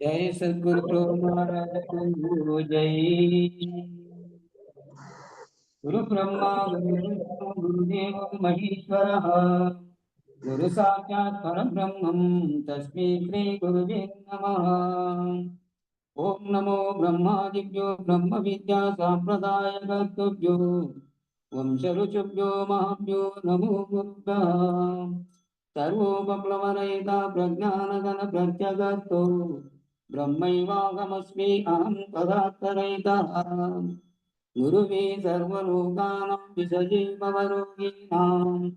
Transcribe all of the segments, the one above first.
जय सद्गुरु प्रभु महाराज को जय। गुरु ब्रह्मा गुरु विष्णु गुरुदेव महेश्वरः गुरु साक्षात् परब्रह्मं तस्मै श्री गुरुवे नमः। ओम नमो ब्रह्मादिभ्यो ब्रह्म विद्या सांप्रदायकर्तृभ्यो वंश ऋषिभ्यो महाभ्यो नमो गुरुभ्यः। सर्वोपप्लवरहिता प्रज्ञानगण प्रत्यगतो ब्रह्मैवाहमस्मि अहं तदात्तरहितः। गुरुवे सर्वलोकानां विषये भवरोगिणाम्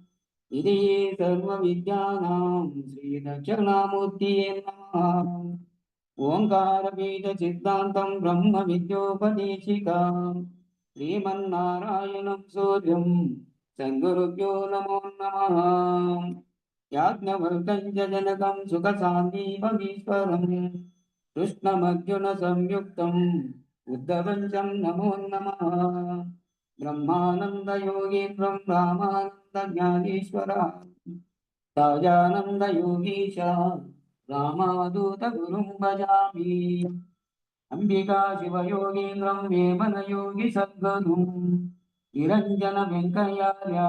इति सर्वविद्यानां श्रीदक्षिणामूर्तये नमः। ओङ्कारपीठसिद्धान्तं ब्रह्मविद्योपदेशिकाम् श्रीमन्नारायणं सूर्यं सद्गुरुभ्यो नमो नमः। याज्ञवल्क्यं च जनकं सुखशान्तिममीश्वरम् कृष्णमर्जुनसंयुक्तम् उद्धवं च नमो नमः। ब्रह्मानन्दयोगीन्द्रं रामानन्दज्ञानेश्वरः सहजानन्दयोगीश रामादूतगुरुं भजामि। अंबिका शिवयोगीन्द्रं वेमनयोगी सद्गुरुं निरञ्जन वेङ्कय्यार्य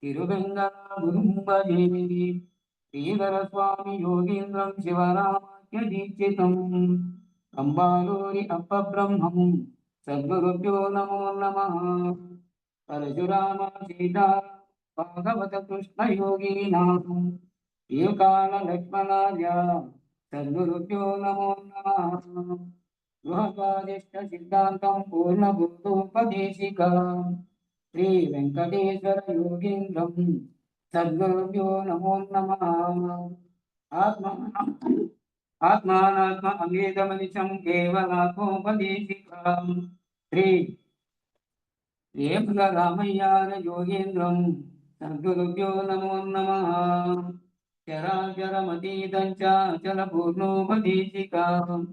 तिरुवेङ्कटगुरुं भजे। श्रीधरस्वामी योगीन्द्रं शिवरामाख्यदीक्षितम् अम्बालूरि अपब्रह्मं सद्गुरुभ्यो नमो नमः। परशुराम सीता भागवत कृष्ण योगीनाम् ईकाल लक्ष्मणार्य सद्गुरुभ्यो नमो नमः। गृहकादिष्ट सिद्धान्तं पूर्णबोधोपदेशिकाम् श्री वेंकटेश्वर योगीन्द्रं सद्गुरुभ्यो नमो नमः। आत्मा आत्मानात्म अङ्गेदमनिशं केवलात्मोपदेशिकाम् श्री रामय्यार योगीन्द्रं सद्गुरुभ्यो नमो नमः। चराचरमतीतं च अचलपूर्णोपदेशिकाम्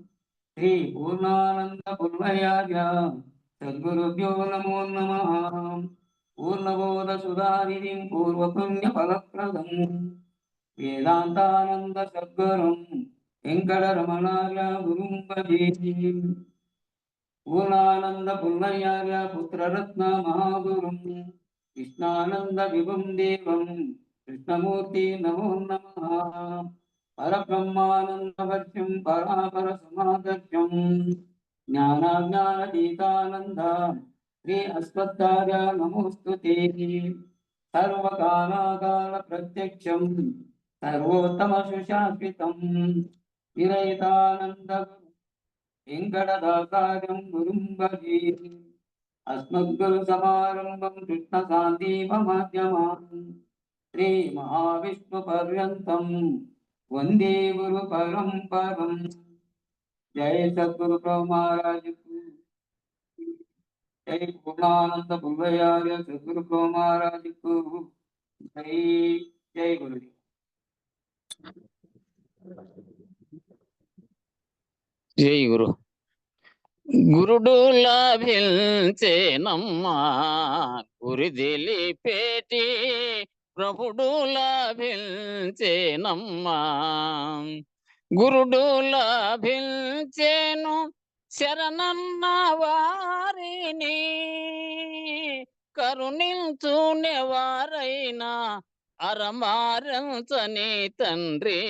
श्री पूर्णानंद पूर्णयार्य सद्गुरुभ्यो नमो नमः। पूर्णबोध सुधारिणीं पूर्वपुण्यफलप्रदम् वेदान्तानंद सद्गुरुं वेङ्कटरमणार्य गुरुं भजे। पूर्णानंद पूर्णयार्य पुत्ररत्न महागुरुं कृष्णानंद विभुं देवं कृष्णमूर्ति नमो नमः। परब्रह्मानन्दवर्षं परापर समागत्यं ज्ञानाज्ञानतीतानन्द श्री अस्मत्कार्य नमोऽस्तुते। सर्वकालाकाल प्रत्यक्षं सर्वोत्तम सुशाश्रितं विरहितानन्द वेङ्कटदासार्यं गुरुं भजे। अस्मद्गुरुसमारम्भं कृष्णशान्तिमध्यमान् श्री महाविष्णुपर्यन्तं वन्दे गुरु परम्परम्। जय सद्गुरु प्रभु महाराज को जय। पूर्णानंद बुल्वयार्य सद्गुरु प्रभु महाराज को जय। जय गुरुदेव। జై గురు. గురుడు లాభించేనమ్మా గురి తెలిపేటి ప్రభుడు లాభించేనమ్మా. గురుడు లాభించేను శరణన్న వారిని కరుణించునేవారైనా అరమారంచని తండ్రి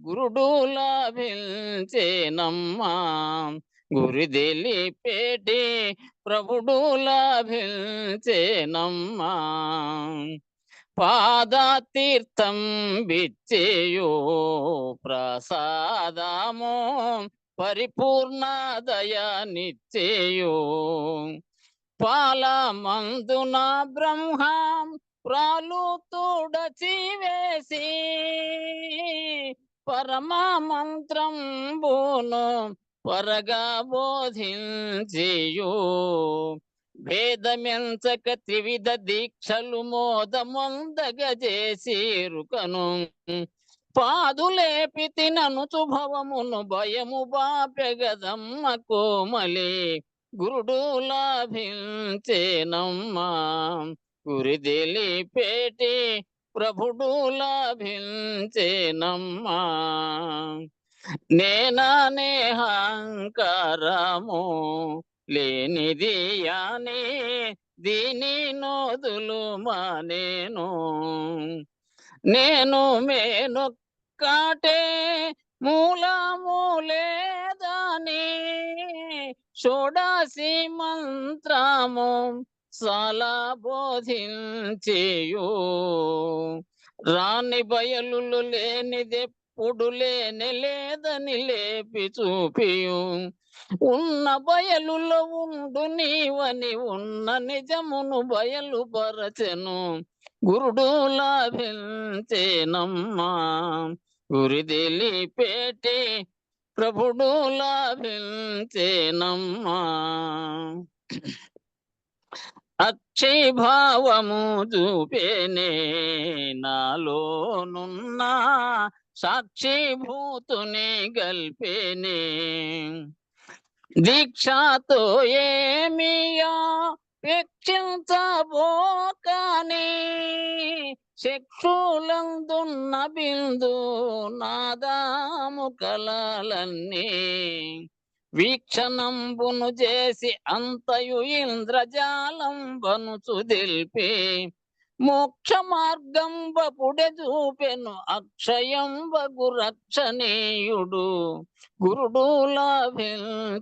గురుడు లాభించేనమ్మా గురి తెలిపేటి ప్రభుడు లాభించేనమ్మా. పాదతీర్థం బిచ్చేయో ప్రసాదము పరిపూర్ణ దయానిచ్చేయో పాలమందున బ్రహ్మం ప్రాలు తోడచివేసి పరమ మంత్రం బోను పరగా బోధించేయో భేదమెంచక త్రివిధ దీక్షలు మోదమొందగజేసిరుకను పాదులేపి తిననుచు భవమును భయము బాపెగదమ్మ కోమలి గురుడు లాభించేనమ్మా గురి తెలిపేటి ప్రభుడు లాభించేనమ్మా. నేననే అహంకారము లేనిది యాని దీని నోదులు మానేను. నేను మేనొక్కటే మూలము లేదని షోడసి మంత్రము చాలా బోధించేయు. రాని బయలులు లేనిదెప్పుడు లేని లేదని లేపి చూపియు. ఉన్న బయలులో ఉండు నీవని ఉన్న నిజమును బయలుపరచెను. గురుడు లాభించేనమ్మా గురి తెలిపేటి ప్రభుడు లాభించేనమ్మా. అక్షయభావము చూపేనే నాలోనున్న సాక్షిభూతుని గల్పేనే. దీక్షతో ఏమియా వీక్షించబోకని చక్షులందున్న బిందు నాదాము కలలన్నీ వీక్షణంబును చేసి అంతయు ఇంద్రజాలంబను చుదిల్పి మోక్ష మార్గం బపుడే చూపెను అక్షయం బగు రక్షణీయుడు. గురుడు లాభించేనమ్మా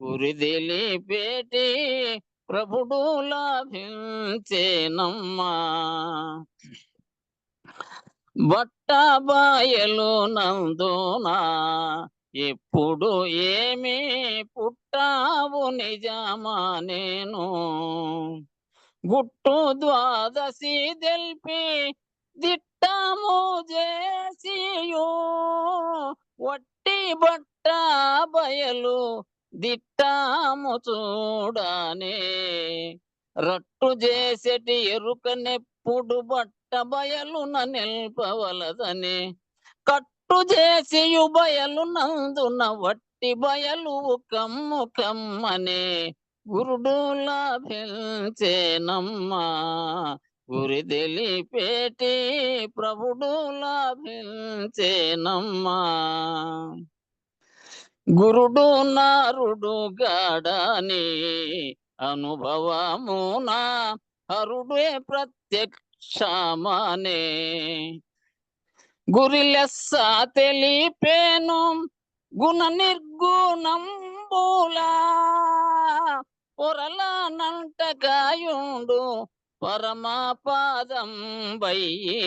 గురి తెలిపేటి ప్రభుడు లాభించేనమ్మా. బట్ట బాయలు నందునా ఎప్పుడు ఏమి పుట్టావు నిజమా నేను. గుట్టు ద్వాదశి తెల్పి దిట్టము చేసియో వట్టి బట్ట బయలు దిట్టము చూడనే. రట్టు చేసేటి ఎరుకనెప్పుడు బట్ట బయలున నిల్పవలదని కట్టు చేసియు బయలు నందున వట్టి బయలు కమ్ము కమ్మనే. గురుడు లాభించేనమ్మా గురి తెలిపేటి ప్రభుడు లాభించేనమ్మా. గురుడు నారుడు గాడని అనుభవమున హరుడే ప్రత్యక్షమానే. గురి లెస్స తెలిపేను గుణ నిర్గుణంబులా పొరల నంటకాయుండు పరమాపాదం బయ్యి.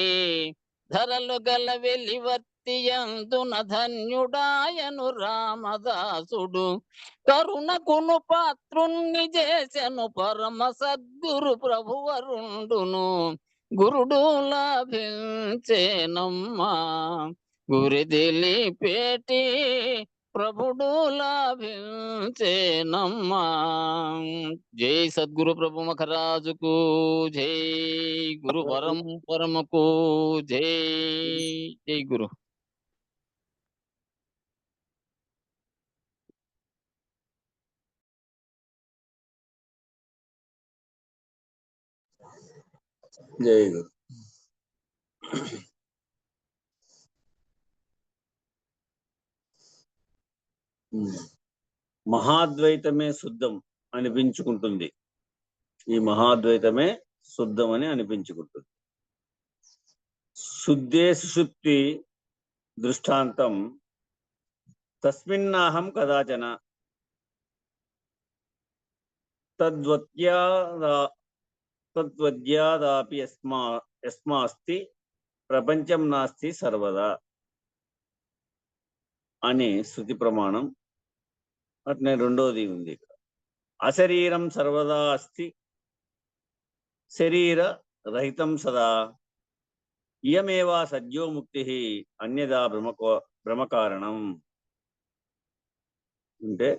ధరలు గల వెలివర్తియందున ధన్యుడాయను రామదాసుడు. కరుణకును పాత్రుణ్ణి చేసెను పరమ సద్గురు ప్రభువరుండును. గురుడు లాభించేనమ్మా గురి తెలిపేటి ప్రభుడు లాభించేనమ్మా. జై సద్గురు ప్రభు మఖరాజుకు జై. గురు పరముకు జై. జై గురు. జై గురు. మహాద్వైతమే శుద్ధం అనిపించుకుంటుంది. ఈ మహాద్వైతమే శుద్ధం అని అనిపించుకుంటుంది. శుద్ధే సుషుప్తి దృష్టాంతం తస్మిన్నాహం కదాచన తద్వద్యాదాపి యస్మాస్తి ప్రపంచం నాస్తి సర్వదా అని శృతి ప్రమాణం. అట్నే రెండోది ఉంది ఇక్కడ, అశరీరం సర్వదా అస్తి శరీర రహితం సదా ఇయమేవా సద్యో ముక్తి అన్యదా భ్రమకారణం. అంటే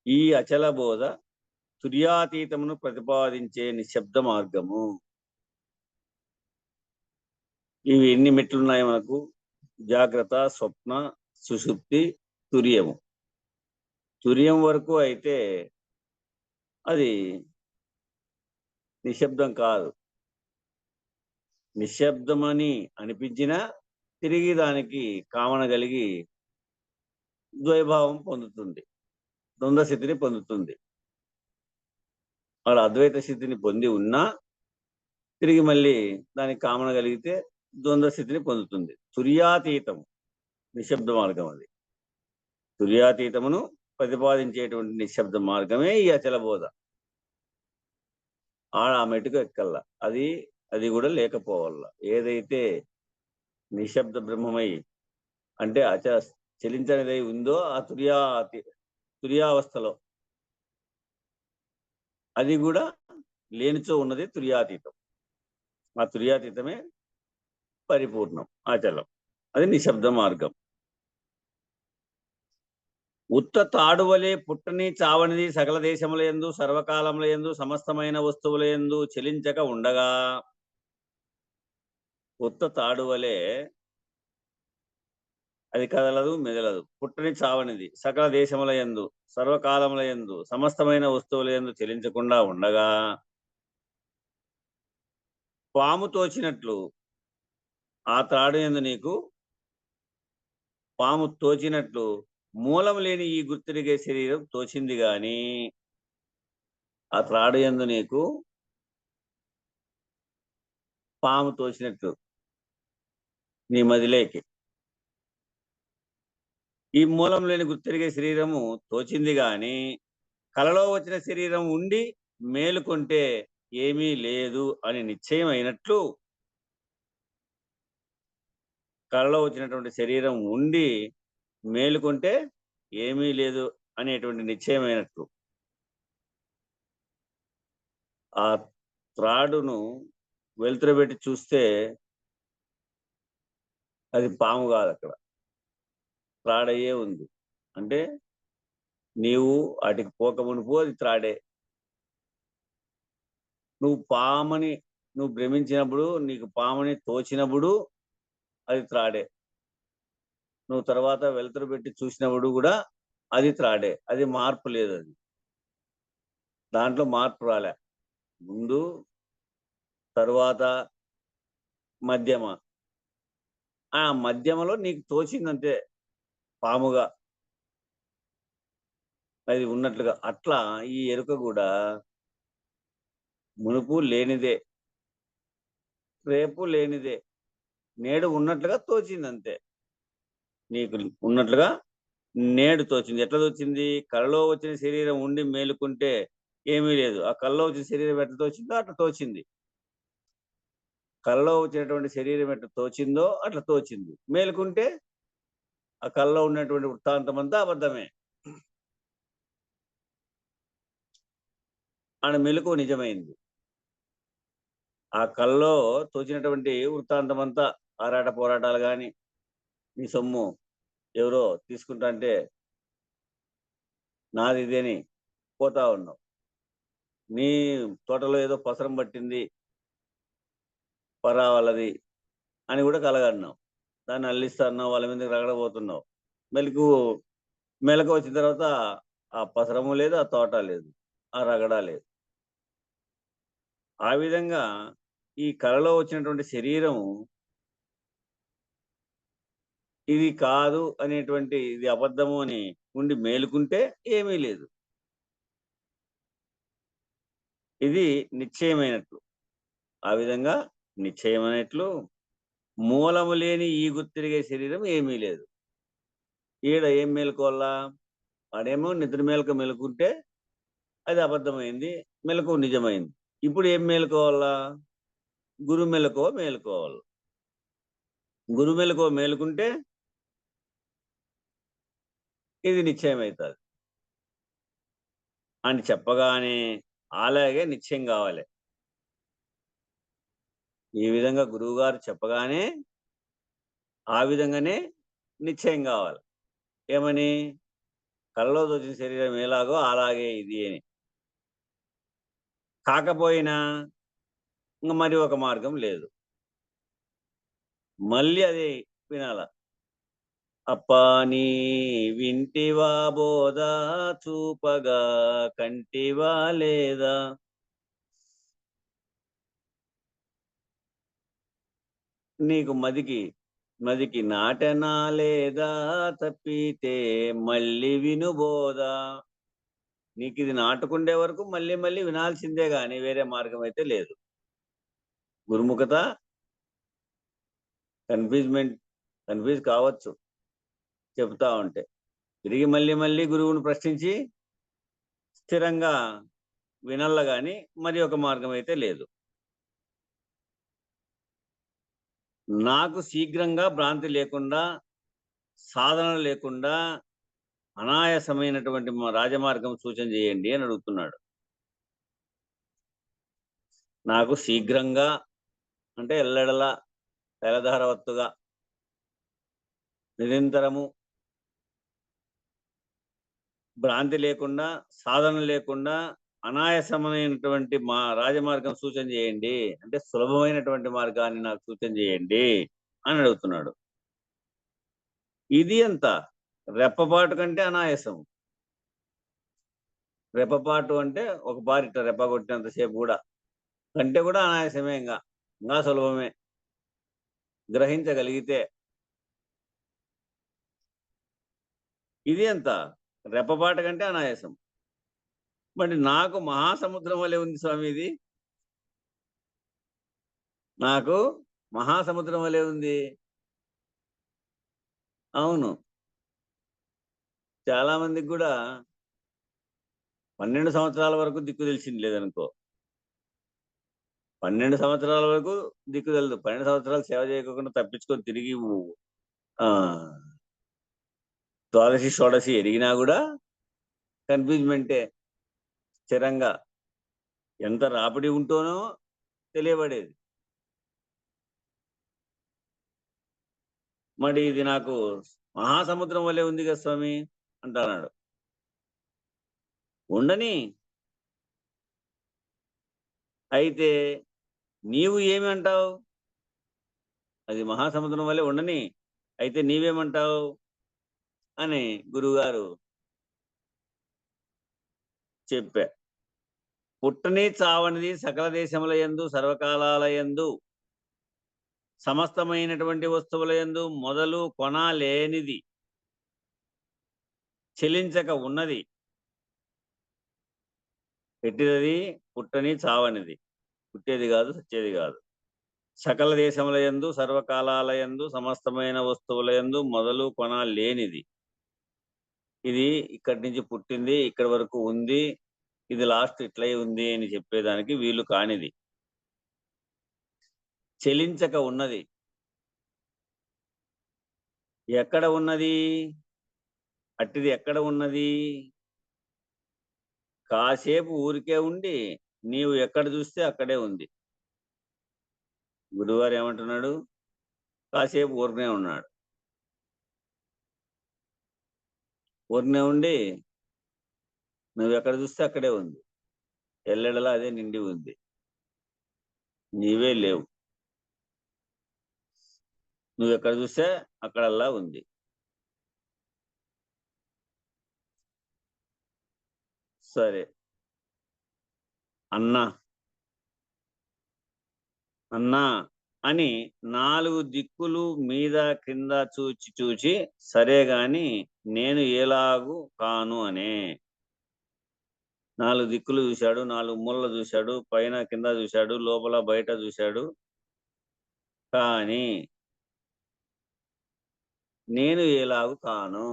ఈ అచల బోధ తుర్యాతీతమును ప్రతిపాదించే నిశ్శబ్ద మార్గము. ఇవి ఎన్ని మెట్లున్నాయి మనకు? జాగ్రత్త, స్వప్న, సుషుప్తి, తుర్యము. తుర్యం వరకు అయితే అది నిశ్శబ్దం కాదు. నిశ్శబ్దమని అనిపించినా తిరిగి దానికి కామన కలిగి ద్వైభావం పొందుతుంది, ద్వంద్వ స్థితిని పొందుతుంది. వాళ్ళ అద్వైత స్థితిని పొంది ఉన్నా తిరిగి మళ్ళీ దానికి కామన కలిగితే ద్వంద్వ స్థితిని పొందుతుంది. తుర్యాతీతం నిశ్శబ్ద మార్గం. అది తుర్యాతీతమును ప్రతిపాదించేటువంటి నిశ్శబ్ద మార్గమే ఈ అచల బోధ. ఆ మెట్టుకు ఎక్కల్లా, అది కూడా లేకపోవాల. ఏదైతే నిశ్శబ్ద బ్రహ్మమై అంటే చలించనిదై ఉందో ఆ తుర్యావస్థలో అది కూడా లేనిచో ఉన్నది తుర్యాతీతం. ఆ తుర్యాతీతమే పరిపూర్ణం, అచలం. అది నిశ్శబ్ద మార్గం. ఉత్త తాడువలే పుట్టని చావనిది సకల దేశముల యందు సర్వకాలముల యందు సమస్తమైన వస్తువుల యందు చెలించక ఉండగా, ఉత్త తాడువలే అది కదలదు మెదలదు, పుట్టని చావనిది సకల దేశముల యందు సర్వకాలముల యందు సమస్తమైన వస్తువుల యందు చెలించకుండా ఉండగా, పాము తోచినట్లు ఆ త్రాడు యందు నీకు పాము తోచినట్లు మూలం లేని ఈ గుర్తిరిగే శరీరం తోచింది గాని ఆ త్రాడు యందు నీకు పాము తోచినట్లు నీ మదిలేకి ఈ మూలం లేని గుర్తిరిగే శరీరము తోచింది గాని కలలో వచ్చిన శరీరం ఉండి మేలుకొంటే ఏమీ లేదు అని నిశ్చయం అయినట్లు, కలలో వచ్చినటువంటి శరీరం ఉండి మేలుకొంటే ఏమీ లేదు అనేటువంటి నిశ్చయమైనట్లు ఆ త్రాడును వెలుతురబెట్టి చూస్తే అది పాము కాదు, అక్కడ త్రాడయ్యే ఉంది. అంటే నీవు వాటికి పోక మునుపు అది త్రాడే. నువ్వు భ్రమించినప్పుడు, నీకు పాముని తోచినప్పుడు అది త్రాడే. నువ్వు తర్వాత వెలుతురు పెట్టి చూసినప్పుడు కూడా అది త్రాడే. అది మార్పు లేదు, అది దాంట్లో మార్పు రాలే. ముందు, తరువాత, మధ్యమ. ఆ మధ్యమలో నీకు తోచిందంతే పాముగా, అది ఉన్నట్లుగా. అట్లా ఈ ఎరుక కూడా మునుపు లేనిదే, రేపు లేనిదే, నేడు ఉన్నట్లుగా తోచింది అంతే. నీకు ఉన్నట్లుగా నేడు తోచింది. ఎట్లా తోచింది? కలలో వచ్చిన శరీరం ఉండి మేలుకుంటే ఏమీ లేదు. ఆ కలలో వచ్చిన శరీరం ఎట్లా తోచిందో అట్లా తోచింది. కలలో వచ్చినటువంటి శరీరం ఎట్లా తోచిందో అట్లా తోచింది. మేలుకుంటే ఆ కలలో ఉన్నటువంటి వృత్తాంతం అంతా అబద్ధమే. ఆడ మెలకు నిజమైంది. ఆ కల్లో తోచినటువంటి వృత్తాంతం అంతా ఆరాట పోరాటాలు కానీ, నీ సొమ్ము ఎవరో తీసుకుంటా అంటే నాది ఇదేని పోతా ఉన్నావు. నీ తోటలో ఏదో పసరం పట్టింది పరా వాళ్ళది అని కూడా కలగన్నావు. దాన్ని అల్లిస్తా అన్నావు, వాళ్ళ మీద రగడబోతున్నావు. మెలకు వచ్చిన తర్వాత ఆ పసరము లేదు, ఆ తోట లేదు, ఆ రగడ లేదు. ఆ విధంగా ఈ కళలో వచ్చినటువంటి శరీరం ఇది కాదు అనేటువంటి, ఇది అబద్ధము అని ఉండి మేలుకుంటే ఏమీ లేదు. ఇది నిశ్చయమైనట్లు. ఆ విధంగా నిశ్చయమైనట్లు మూలము లేని ఈ గుర్తిరిగే శరీరం ఏమీ లేదు. ఈడ ఏం మేలుకోవాలా? వాడేమో నిద్ర మేలుకుంటే అది అబద్ధమైంది, మెలకు నిజమైంది. ఇప్పుడు ఏం మేలుకోవాలా? గురు మెలకువ మేలుకోవాలి. గురు మెలకువ మేలుకుంటే ఇది నిశ్చయమవుతుంది అని చెప్పగానే అలాగే నిశ్చయం కావాలి. ఈ విధంగా గురువు గారు చెప్పగానే ఆ విధంగానే నిశ్చయం కావాలి. ఏమని? కళ్ళలో తోచిన శరీరం ఎలాగో అలాగే ఇది అని. కాకపోయినా ఇంకా మరి ఒక మార్గం లేదు, మళ్ళీ అది వినాల. అప్పా నీ వింటివా బోధ చూపగా కంటివా లేదా? నీకు మదికి మదికి నాటనా లేదా తప్పితే మళ్ళీ వినుబోదా. నీకు ఇది నాటుకుండే వరకు మళ్ళీ మళ్ళీ వినాల్సిందే గాని వేరే మార్గం అయితే లేదు. గురుముఖత కన్ఫ్యూజ్ కావచ్చు చెప్తా ఉంటే. తిరిగి మళ్ళీ మళ్ళీ గురువును ప్రశ్నించి స్థిరంగా వినల్ల గాని మరి ఒక మార్గం అయితే లేదు. నాకు శీఘ్రంగా భ్రాంతి లేకుండా, సాధన లేకుండా అనాయాసమైనటువంటి రాజమార్గం సూచన చేయండి అని అడుగుతున్నాడు. నాకు శీఘ్రంగా అంటే ఎల్లెడలా తెలధారవత్తుగా నిరంతరము భ్రాంతి లేకుండా, సాధన లేకుండా అనాయాసమైనటువంటి రాజమార్గం సూచన చేయండి అంటే సులభమైనటువంటి మార్గాన్ని నాకు సూచన చేయండి అని అడుగుతున్నాడు. ఇది ఎంత రెప్పపాటు కంటే అనాయాసం. రెప్పపాటు అంటే ఒక బారిట రెప్ప కొట్టినంతసేపు కూడా కంటే కూడా అనాయాసమే, ఇంకా సులభమే గ్రహించగలిగితే. ఇది ఎంత రెప్పపాటు కంటే అనాయాసం. మరి నాకు మహాసముద్రం వలె ఉంది స్వామి ఇది. నాకు మహాసముద్రం వలె ఉంది. అవును, చాలా మందికి కూడా 12 సంవత్సరాల వరకు దిక్కు తెలిసింది లేదనుకో. 12 సంవత్సరాల వరకు దిక్కు తెలియదు. 12 సంవత్సరాలు సేవ చేయకుండా తప్పించుకొని తిరిగి ద్వాదశి షోడశి ఎరిగినా కూడా కన్ఫ్యూజ్మెంటే. స్థిరంగా ఎంత రాపిడి ఉంటోనో తెలియబడేది. మరి ఇది నాకు మహాసముద్రం వల్లే ఉంది కదా స్వామి అంటున్నాడు. ఉండని, అయితే నీవు ఏమి అంటావు? అది మహాసముద్రం వల్లే ఉండని, అయితే నీవేమంటావు అని గురువుగారు చెప్పా. పుట్టని చావనిది సకల దేశముల యందు సర్వకాలాల యందు సమస్తమైనటువంటి వస్తువుల యందు మొదలు కొన లేనిది, చెలించక ఉన్నది. పెట్టినది పుట్టని చావనిది, పుట్టేది కాదు సచ్చేది కాదు. సకల దేశముల యందు సర్వకాలాల యందు సమస్తమైన వస్తువుల యందు మొదలు కొన లేనిది. ఇది ఇక్కడి నుంచి పుట్టింది, ఇక్కడి వరకు ఉంది, ఇది లాస్ట్ ఇట్లయి ఉంది అని చెప్పేదానికి వీలు కానిది. చెలించక ఉన్నది. ఎక్కడ ఉన్నది? అట్టిది ఎక్కడ ఉన్నది? కాసేపు ఊరికే ఉండి నీవు ఎక్కడ చూస్తే అక్కడే ఉంది. గురువారు ఏమంటున్నాడు? కాసేపు ఊరికనే ఉన్నాడు. ఊరికనే ఉండి నువ్వు ఎక్కడ చూస్తే అక్కడే ఉంది. ఎల్లెడలా అదే నిండి ఉంది. నీవే లేవు. నువ్వు ఎక్కడ చూస్తే అక్కడల్లా ఉంది. సరే అన్నా అన్నా అని 4 దిక్కులు మీద కింద చూచి సరే గాని నేను ఎలాగు కాను అనే. 4 దిక్కులు చూశాడు, 4 మూలలు చూశాడు, పైన కింద చూశాడు, లోపల బయట చూశాడు. కానీ నేను ఎలాగు కాను.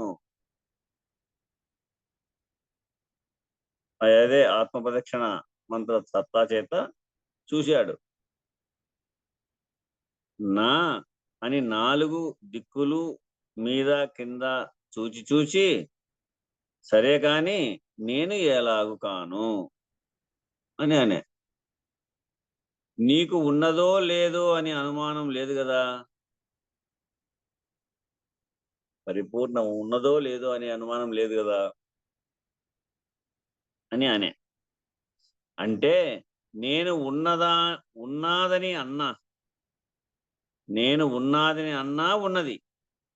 అదే ఆత్మప్రదక్షిణ మంత్ర సత్తా చేత చూశాడు. నా అని 4 దిక్కులు మీద కింద చూచి సరే కాని నేను ఎలాగు కాను అని అనే. నీకు ఉన్నదో లేదో అని అనుమానం లేదు కదా, పరిపూర్ణం ఉన్నదో లేదో అనే అనుమానం లేదు కదా అని అనే. అంటే నేను ఉన్నాదని అన్నా, నేను ఉన్నాదని అన్నా ఉన్నది,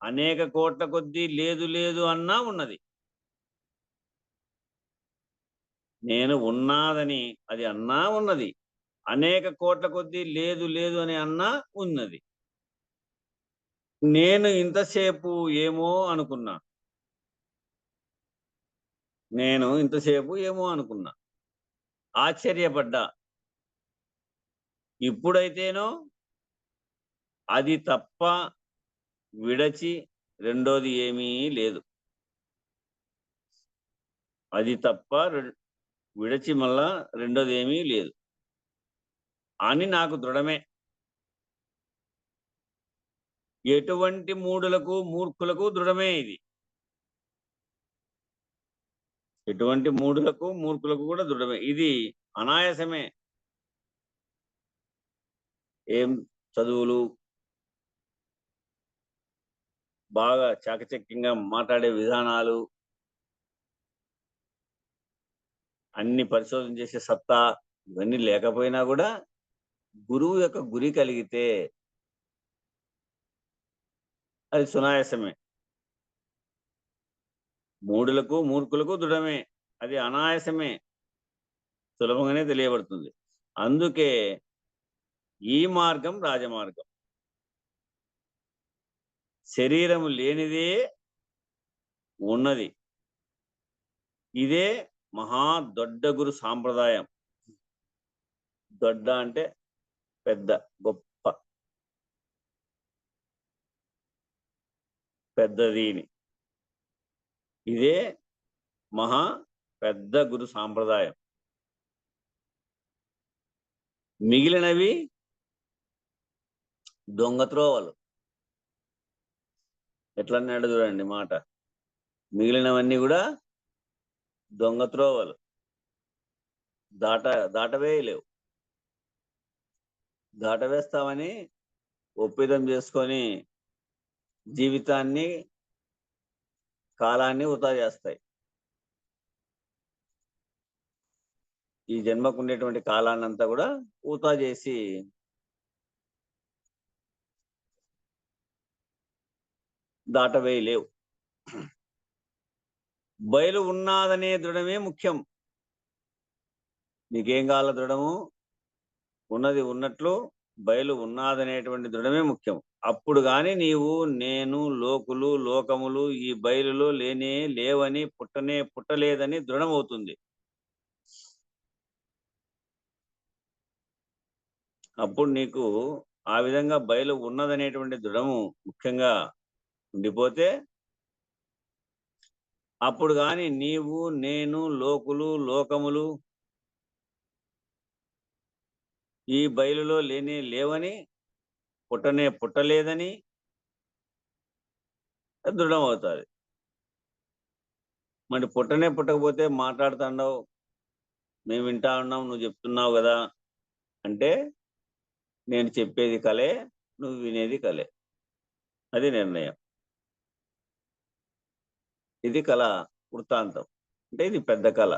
అనేక కోట్ల కొద్దీ లేదు లేదు అన్నా ఉన్నది. నేను ఉన్నాదని అది అన్నా ఉన్నది, అనేక కోట్ల కొద్దీ లేదు లేదు అని అన్నా ఉన్నది. నేను ఇంతసేపు ఏమో అనుకున్నా, నేను ఇంతసేపు ఏమో అనుకున్నా, ఆశ్చర్యపడ్డా. ఇప్పుడైతేనో అది తప్ప విడచి రెండోది ఏమీ లేదు. అది తప్ప విడచి మళ్ళా రెండోది ఏమీ లేదు అని నాకు దృఢమే. ఎటువంటి మూఢులకు మూర్ఖులకు దృఢమే ఇది. ఎటువంటి మూఢులకు మూర్ఖులకు కూడా దృఢమే. ఇది అనాయాసమే. ఏం చదువులు, బాగా చాకచక్యంగా మాట్లాడే విధానాలు, అన్ని పరిశోధన చేసే సత్తా, ఇవన్నీ లేకపోయినా కూడా గురువు యొక్క గురి కలిగితే అది సునాయాసమే. మూఢులకు మూర్ఖులకు దృఢమే, అది అనాయాసమే, సులభంగానే తెలియబడుతుంది. అందుకే ఈ మార్గం రాజమార్గం. శరీరం లేనిదే ఉన్నది. ఇదే మహా దొడ్డ గురు సాంప్రదాయం. దొడ్డ అంటే పెద్ద, గొప్ప, పెద్దదిని. ఇదే మహా పెద్ద గురు సాంప్రదాయం. మిగిలినవి దొంగత్రోవలు. ఎట్లన్నాడు చూడండి మాట. మిగిలినవన్నీ కూడా దొంగత్రోవలు, దాటవేయలేవు. దాటవేస్తామని ఒప్పిదం చేసుకొని జీవితాన్ని, కాలాన్ని వృధా చేస్తాయి. ఈ జన్మకు ఉండేటువంటి కాలాన్ని అంతా కూడా వృధా చేసి దాటవేయలేవు. బయలు ఉన్నాదనే దృఢమే ముఖ్యం. నీకేం కావాల? దృఢము ఉన్నది ఉన్నట్లు బయలు ఉన్నాదనేటువంటి దృఢమే ముఖ్యం. అప్పుడు గాని నీవు నేను, లోకులు, లోకములు ఈ బయలులో లేనే లేవని, పుట్టలేదని దృఢమవుతుంది. అప్పుడు నీకు ఆ విధంగా బయలు ఉన్నదనేటువంటి దృఢము ముఖ్యంగా ఉండిపోతే అప్పుడు గాని నీవు నేను, లోకులు, లోకములు ఈ బయలులో లేనే లేవని, పుట్టలేదని దృఢం అవుతుంది. మరి పుట్టకపోతే మాట్లాడుతున్నావు, మేము వింటా ఉన్నాం, నువ్వు చెప్తున్నావు కదా అంటే, నేను చెప్పేది కలే, నువ్వు వినేది కలే. అది నిర్ణయం. ఇది కళ వృత్తాంతం. అంటే ఇది పెద్ద కళ.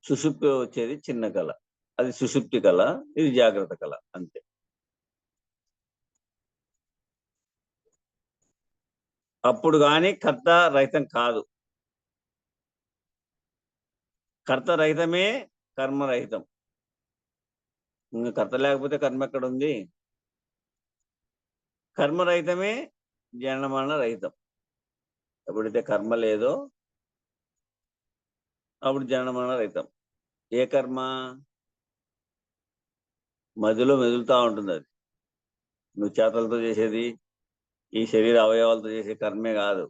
సుషుప్తి వచ్చేది చిన్న కళ. అది సుషుప్తి కళ, ఇది జాగ్రత్త కళ. అంతే. అప్పుడు కానీ కర్త రహితం కాదు. కర్త రహితమే కర్మరహితం. ఇంకా కర్త లేకపోతే కర్మ ఎక్కడ ఉంది? కర్మరహితమే జనన రహితం. ఎప్పుడైతే కర్మ లేదో అప్పుడు జనన రహితం. ఏ కర్మ? మధ్యలో మెదులుతూ ఉంటుంది. అది నువ్వు చేతలతో చేసేది, ఈ శరీర అవయవాలతో చేసే కర్మే కాదు.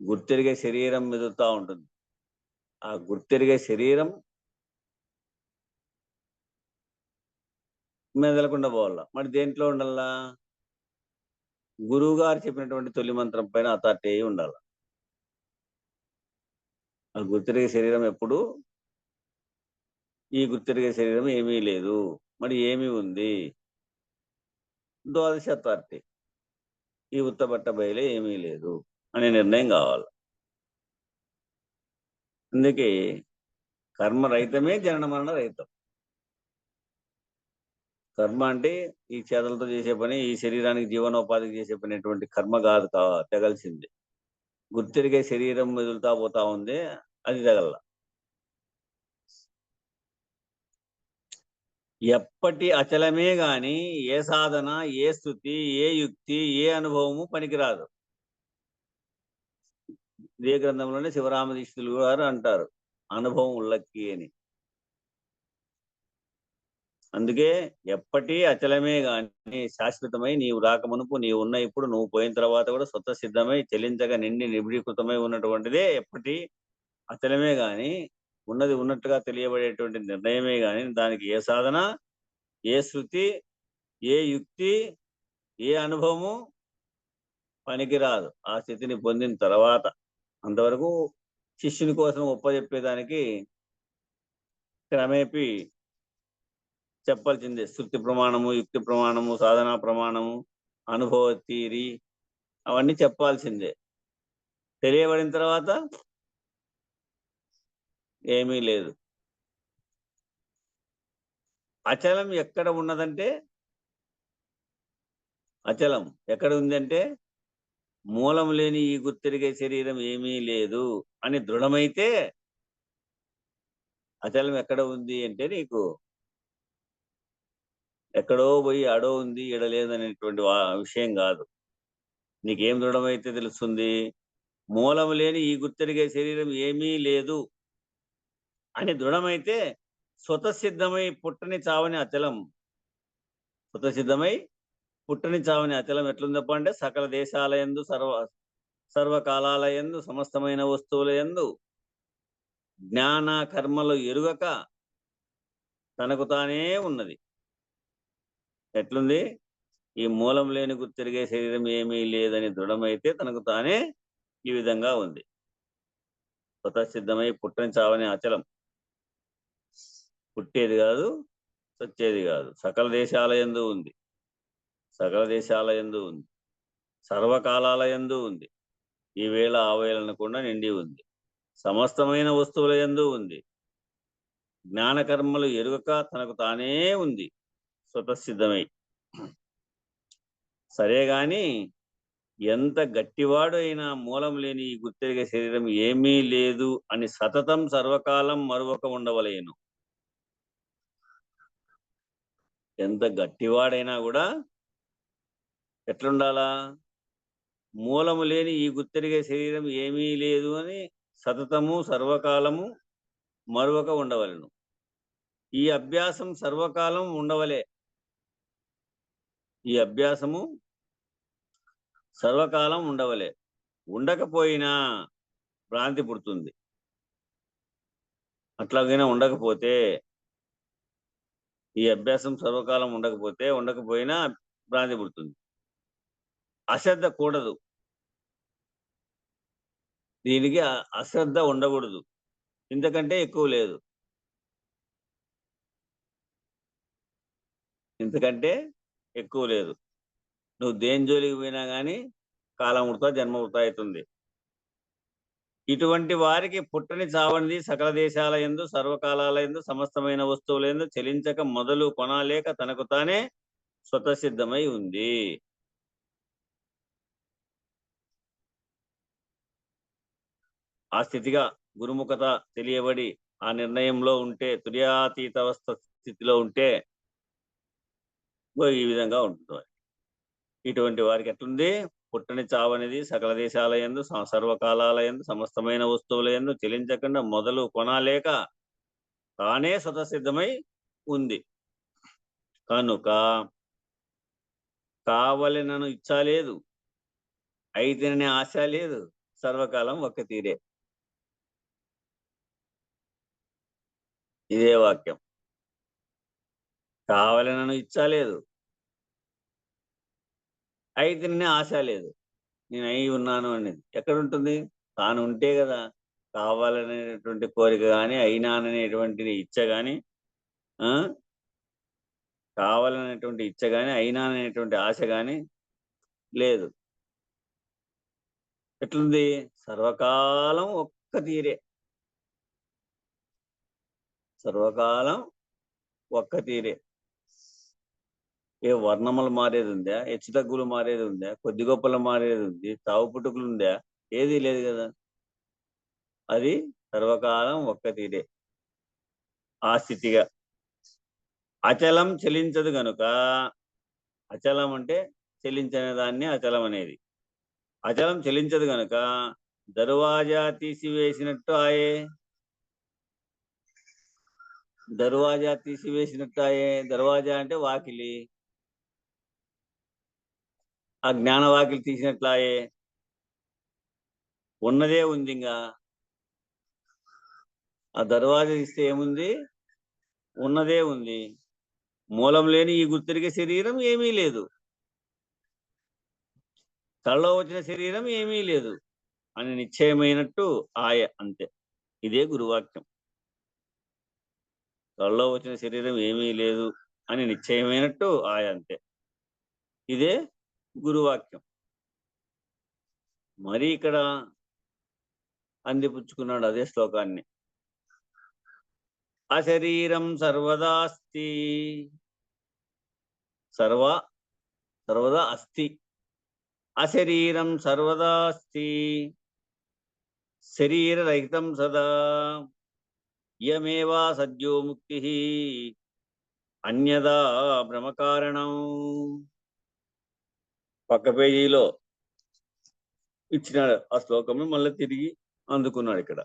గుర్తెరిగే శరీరం మెదులుతూ ఉంటుంది. ఆ గుర్తెరిగే శరీరం మెదలకుండా పోవాలా. మరి దేంట్లో ఉండాలా? గురువు గారు చెప్పినటువంటి తొలి మంత్రం పైన అథారిటీ అయి ఉండాలి. ఆ గుర్తెరిగే శరీరం ఎప్పుడు ఈ గుర్తెరిగే శరీరం ఏమీ లేదు, మరి ఏమి ఉంది? ద్వాదశ అథారిటీ. ఈ ఉత్తబట్ట బయలే ఏమీ లేదు అనే నిర్ణయం కావాలి. అందుకే కర్మ రహితమే జనన మరణ రహితం. కర్మ అంటే ఈ చేతలతో చేసే పని, ఈ శరీరానికి జీవనోపాధికి చేసే పని అటువంటి కర్మ కాదు తెగల్సింది. గుర్తెరిగే శరీరం మెదులుతా పోతా ఉంది, అది తెగల. ఎప్పటి అచలమే గాని ఏ సాధన, ఏ స్థుతి, ఏ యుక్తి, ఏ అనుభవము పనికిరాదు. ఇదే గ్రంథంలోనే శివరామదీక్షితులు గారు అంటారు, అనుభవం ఉల్లక్కి అని. అందుకే ఎప్పటి అచలమే గాని శాశ్వతమై, నీవు రాకమునుపు, నీవు ఉన్న ఇప్పుడు, నువ్వు పోయిన తర్వాత కూడా స్వతః సిద్ధమై, చెలించగా నిండి నిబిడీకృతమై ఉన్నటువంటిదే ఎప్పటి అచలమే గాని, ఉన్నది ఉన్నట్టుగా తెలియబడేటువంటి నిర్ణయమే గాని, దానికి ఏ సాధన, ఏ శృతి, ఏ యుక్తి, ఏ అనుభవము పనికిరాదు. ఆ స్థితిని పొందిన తర్వాత అంతవరకు శిష్యుని కోసం ఒప్పజెప్పేదానికి క్రమేపీ చెప్పాల్సిందే. శృతి ప్రమాణము, యుక్తి ప్రమాణము, సాధనా ప్రమాణము, అనుభవ తీరి అవన్నీ చెప్పాల్సిందే. తెలియబడిన తర్వాత ఏమీ లేదు. అచలం ఎక్కడ ఉన్నదంటే, అచలం ఎక్కడ ఉందంటే, మూలం లేని ఈ గుర్తిరిగే శరీరం ఏమీ లేదు అని దృఢమైతే, అచలం ఎక్కడ ఉంది అంటే నీకు ఎక్కడో పోయి అడో ఉంది ఈడ లేదనేటువంటి విషయం కాదు. నీకేం దృఢమైతే తెలుస్తుంది? మూలం లేని ఈ గుర్తెరిగే శరీరం ఏమీ లేదు అని దృఢమైతే, స్వతసిద్ధమై పుట్టని చావని అచలం. స్వతసిద్ధమై పుట్టని చావని అచలం ఎట్లుందప్ప అంటే, సకల దేశాలయందు, సర్వకాలాలయందు, సమస్తమైన వస్తువులయందు జ్ఞాన కర్మలు ఎరుగక తనకు తానే ఉన్నది. ఎట్లుంది? ఈ మూలం లేని గుర్తిరిగే శరీరం ఏమీ లేదని దృఢమైతే తనకు తానే ఈ విధంగా ఉంది. స్వతసిద్ధమై పుట్టని చావని అచలం. పుట్టేది కాదు, చచ్చేది కాదు. సకల దేశాలయందు ఉంది, సకల దేశాలయందు ఉంది, సర్వకాలాలయందు ఉంది, ఈ వేళ ఆ వేళనకుండా నిండి ఉంది, సమస్తమైన వస్తువుల యందు ఉంది, జ్ఞానకర్మలు ఎరుగక తనకు తానే ఉంది స్వతసిద్ధమై. సరే గాని ఎంత గట్టివాడు అయినా మూలం లేని ఈ గుర్తెరిగే శరీరం ఏమీ లేదు అని సతతం సర్వకాలం మరువక ఉండవలేను. ఎంత గట్టివాడైనా కూడా ఎట్లుండాలా? మూలము లేని ఈ గుర్తెరిగే శరీరం ఏమీ లేదు అని సతతము సర్వకాలము మరువక ఉండవలను. ఈ అభ్యాసం సర్వకాలం ఉండవలే. ఈ అభ్యాసము సర్వకాలం ఉండవలే. ఉండకపోయినా భ్రాంతి పుడుతుంది. అట్లాగైనా ఉండకపోతే, ఈ అభ్యాసం సర్వకాలం ఉండకపోయినా భ్రాంతి పుడుతుంది. అశ్రద్ధ కూడదు, దీనికి అశ్రద్ధ ఉండకూడదు. ఇంతకంటే ఎక్కువ లేదు, ఇంతకంటే ఎక్కువ లేదు. నువ్వు దేని జోలికి పోయినా కానీ కాలం వృతా, జన్మ వృతా అవుతుంది. ఇటువంటి వారికి పుట్టని చావనిది సకల దేశాల యందు, సర్వకాలాల యందు, సమస్తమైన వస్తువుల యందు చెలించక మొదలు కొనాలేక తనకు తానే స్వతసిద్ధమై ఉంది. ఆ స్థితిగా గురుముఖత తెలియబడి ఆ నిర్ణయంలో ఉంటే, తుర్యాతీతవస్థ స్థితిలో ఉంటే ఈ విధంగా ఉంటుంది. ఇటువంటి వారికి ఎట్లుంది? పుట్టని చావనిది సకల దేశాల యందు, సర్వకాలాల యందు, సమస్తమైన వస్తువుల యందు చెలించకుండా మొదలు కొనాలేక తానే స్వతసిద్ధమై ఉంది. కనుక కావలెనను ఇచ్చ లేదు, అయితేననే ఆశ లేదు, సర్వకాలం ఒక్క తీరే. ఇదే వాక్యం. కావలెనను ఇచ్చ లేదు, అయితేననే ఆశ లేదు. నేను అయి ఉన్నాను అనేది ఎక్కడుంటుంది? తాను ఉంటే కదా కావాలనేటువంటి కోరిక కానీ, అయినాననేటువంటి ఇచ్చ కానీ, కావాలనేటువంటి ఇచ్చ కానీ, అయినాననేటువంటి ఆశ కానీ లేదు. ఎట్లుంది? సర్వకాలం ఒక్క తీరే, సర్వకాలం ఒక్క తీరే. ఏ వర్ణములు మారేది ఉందా? హెచ్చు తగ్గులు మారేది ఉందా? కొద్ది గొప్పలు మారేది ఉంది? తావు పుట్టుకులు ఉందా? ఏదీ లేదు కదా. అది సర్వకాలం ఒక్క తీరే. ఆ స్థితిగా అచలం చెలించదు గనుక, అచలం అంటే చెలించని దాన్ని అచలం అనేది. అచలం చెలించదు గనుక దర్వాజా తీసివేసినట్టు ఆయే. దర్వాజా తీసివేసినట్టు ఆయే. దర్వాజా అంటే వాకిలి, ఆ జ్ఞాన వాకిలి తీసినట్లాయే. ఉన్నదే ఉంది. ఇంకా ఆ దర్వాజా తీస్తే ఏముంది? ఉన్నదే ఉంది. మూలం లేని ఈ గుర్తిరిగే శరీరం ఏమీ లేదు, కళ్ళలో వచ్చిన శరీరం ఏమీ లేదు అని నిశ్చయమైనట్టు ఆయ. అంతే, ఇదే గురువాక్యం. కళ్ళలో వచ్చిన శరీరం ఏమీ లేదు అని నిశ్చయమైనట్టు ఆయ, అంతే, ఇదే గురువాక్యం. మరి ఇక్కడ అందిపుచ్చుకున్నాడు అదే శ్లోకాన్ని. అశరీరం సర్వదాస్తి, సర్వదా అస్తి. అశరీరం సర్వదాస్తి, శరీరరహితం సదా. యమేవా సద్యో ముక్తి అన్యదా భ్రమకారణం. పక్క పేజీలో ఇచ్చినాడు ఆ శ్లోకము, మళ్ళీ తిరిగి అందుకున్నాడు ఇక్కడ.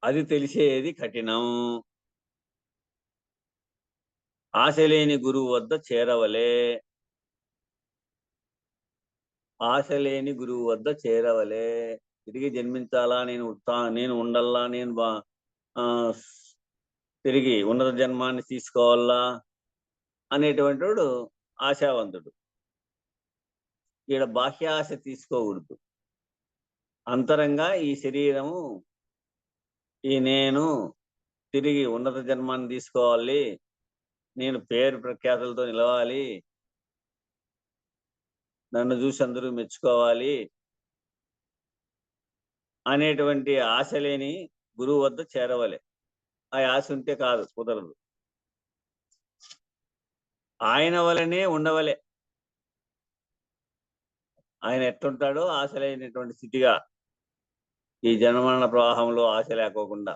అది తెలిసేది కఠినం. ఆశ లేని గురువు వద్ద చేరవలే. ఆశ లేని గురువు వద్ద చేరవలే. తిరిగి జన్మించాలా, నేను ఉండల్లా, నేను తిరిగి ఉన్నత జన్మాన్ని తీసుకోవాలా అనేటువంటి వాడు ఆశావంతుడు. ఈడ బాహ్య ఆశ తీసుకోకూడదు. అంతరంగా ఈ శరీరము, ఈ నేను తిరిగి ఉన్నత జన్మాన్ని తీసుకోవాలి, నేను పేరు ప్రఖ్యాతులతో నిలవాలి, నన్ను చూసి అందరూ మెచ్చుకోవాలి అనేటువంటి ఆశ లేని గురువు వద్ద చేరవలే. ఆ ఆశ ఉంటే కాదు, కుదరదు. ఆయన వలనే ఉండవలే. ఆయన ఎట్లుంటాడో ఆశ లేనటువంటి స్థితిగా, ఈ జన్మరణ ప్రవాహంలో ఆశ లేకోకుండా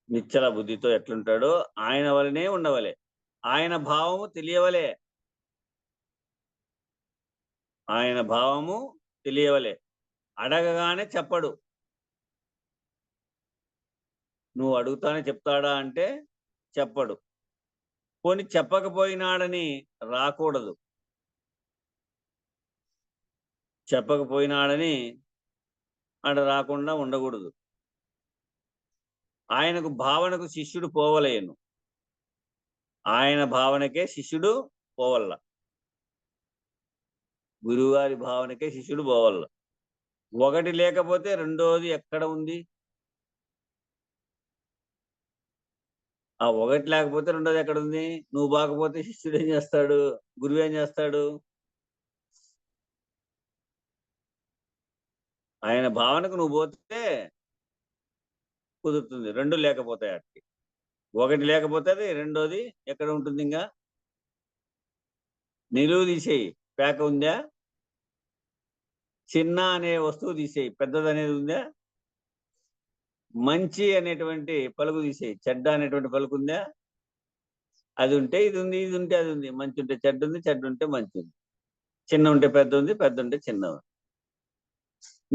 నిశ్చల బుద్ధితో ఎట్లుంటాడో ఆయన వలనే ఉండవలే. ఆయన భావము తెలియవలే. ఆయన భావము తెలియవలే. అడగగానే చెప్పడు. నువ్వు అడుగుతానే చెప్తాడా అంటే చెప్పడు. పోనీ చెప్పకపోయినాడని రాకూడదు. చెప్పకపోయినాడని ఆడ రాకుండా ఉండకూడదు. ఆయనకు భావనకు శిష్యుడు పోవలేను. ఆయన భావనకే శిష్యుడు పోవల్ల. గురువుగారి భావనకే శిష్యుడు పోవల్ల. ఒకటి లేకపోతే రెండోది ఎక్కడ ఉంది? ఆ ఒకటి లేకపోతే రెండోది ఎక్కడ ఉంది? నువ్వు బాకపోతే శిష్యుడు ఏం చేస్తాడు? గురువు ఏం చేస్తాడు? ఆయన భావనకు నువ్వు పోతే కుదురుతుంది. రెండు లేకపోతాయి. అట్టి ఒకటి లేకపోతే అది రెండోది ఎక్కడ ఉంటుంది? ఇంకా నిలువు తీసేయి. పేక ఉందా? చిన్న అనే వస్తువు తీసేయి. పెద్దది అనేది ఉందా? మంచి అనేటువంటి పలుకు తీసేయి. చెడ్డ అనేటువంటి పలుకు ఉందా? అది ఉంటే ఇది ఉంది, ఇది ఉంటే అది ఉంది. మంచి ఉంటే చెడ్డ ఉంది, చెడ్డ ఉంటే మంచి ఉంది. చిన్న ఉంటే పెద్ద ఉంది, పెద్ద ఉంటే చిన్న ఉంది.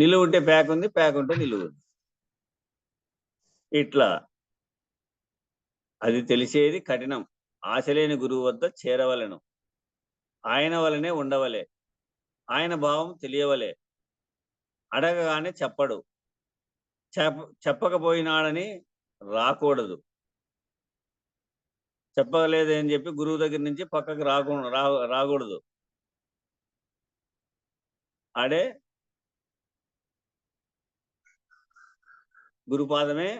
నిలువు ఉంటే పేక ఉంది, పేక ఉంటే నిలువు ఉంది. ఇట్లా అది తెలిసేది కఠినం. ఆశ లేని గురువు వద్ద చేరవలను. ఆయన వలనే ఉండవలే. ఆయన భావం తెలియవలే. అడగగానే చెప్పడు. చెప్పకపోయినాడని రాకూడదు. చెప్పలేదని చెప్పి గురువు దగ్గర నుంచి పక్కకు రాకూడదు. ఆడే గురుపాదమే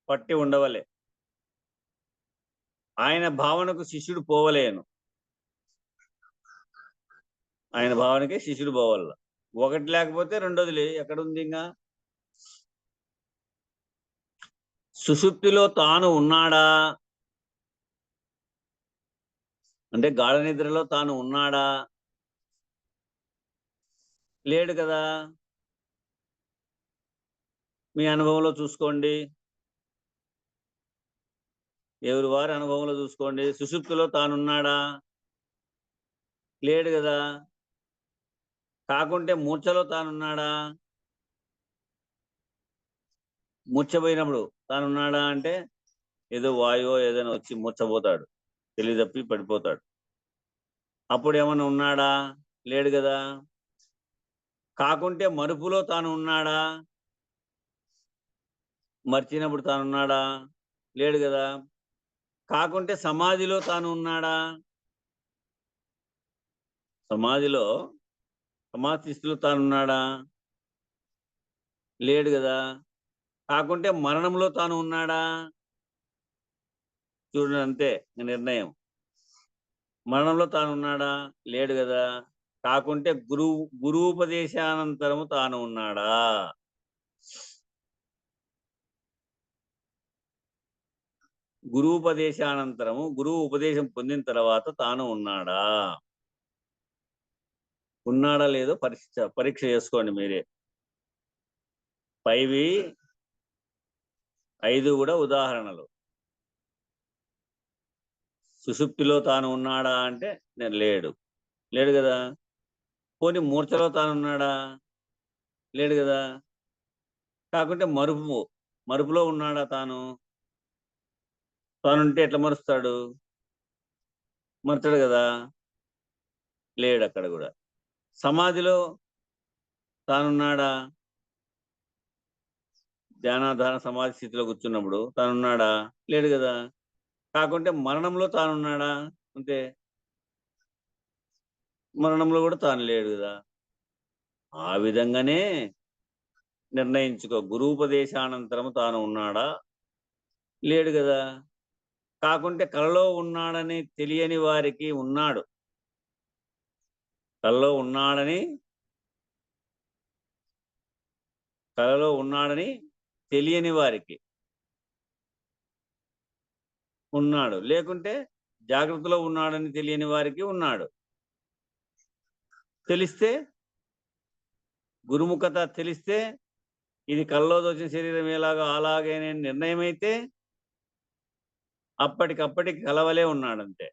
పట్టి ఉండవలే. ఆయన భావనకు శిష్యుడు పోవలేను. ఆయన భావనకే శిష్యుడు పోవాల. ఒకటి లేకపోతే రెండోది ఎక్కడుంది? ఇంకా సుషుప్తిలో తాను ఉన్నాడా అంటే గాఢ నిద్రలో తాను ఉన్నాడా? లేడు కదా. మీ అనుభవంలో చూసుకోండి. ఎవరి వారి అనుభవంలో చూసుకోండి. సుషుప్తిలో తానున్నాడా? లేడు కదా. కాకుంటే మూర్ఛలో తానున్నాడా? మూర్ఛపోయినప్పుడు తానున్నాడా అంటే ఏదో వాయువో ఏదైనా వచ్చి మూర్ఛపోతాడు, తెలివి తప్పి పడిపోతాడు. అప్పుడు ఏమన్నా ఉన్నాడా? లేడు కదా. కాకుంటే మరుపులో తాను ఉన్నాడా? మర్చినప్పుడు తానున్నాడా? లేడు కదా. కాకుంటే సమాధిలో తాను ఉన్నాడా? సమాధిలో సమాధి స్థితిలో తానున్నాడా? లేడు కదా. కాకుంటే మరణంలో తాను ఉన్నాడా? చూడండి, అంతే నిర్ణయం. మరణంలో తాను ఉన్నాడా? లేడు కదా. కాకుంటే గురూపదేశానంతరము తాను ఉన్నాడా? గురూపదేశానంతరము, గురువు ఉపదేశం పొందిన తర్వాత తాను ఉన్నాడా? ఉన్నాడా లేదో పరీక్ష చేసుకోండి మీరే. పైవి 5 కూడా ఉదాహరణలు. సుషుప్తిలో తాను ఉన్నాడా అంటే లేడు. లేడు కదా. పోనీ మూర్ఛలో తాను ఉన్నాడా? లేడు కదా. కాకుంటే మరుపులో ఉన్నాడా? తానుంటే ఎట్లా మరుస్తాడు? మరచడు కదా. లేడు అక్కడ కూడా. సమాధిలో తానున్నాడా? ధ్యానాధారణ సమాధి స్థితిలో కూర్చున్నప్పుడు తానున్నాడా? లేడు కదా. కాకుంటే మరణంలో తానున్నాడా? అంతే, మరణంలో కూడా తాను లేడు కదా. ఆ విధంగానే నిర్ణయించుకో. గురూపదేశానంతరము తాను ఉన్నాడా? లేడు కదా. కాకుంటే కలలో ఉన్నాడని తెలియని వారికి ఉన్నాడు. కలలో ఉన్నాడని తెలియని వారికి ఉన్నాడు. లేకుంటే జాగ్రత్తలో ఉన్నాడని తెలియని వారికి ఉన్నాడు. తెలిస్తే, గురుముఖత తెలిస్తే, ఇది కల్లో దోచిన శరీరం ఎలాగో అలాగే నిర్ణయం అయితే అప్పటికప్పటికి కలవలే ఉన్నాడంతే.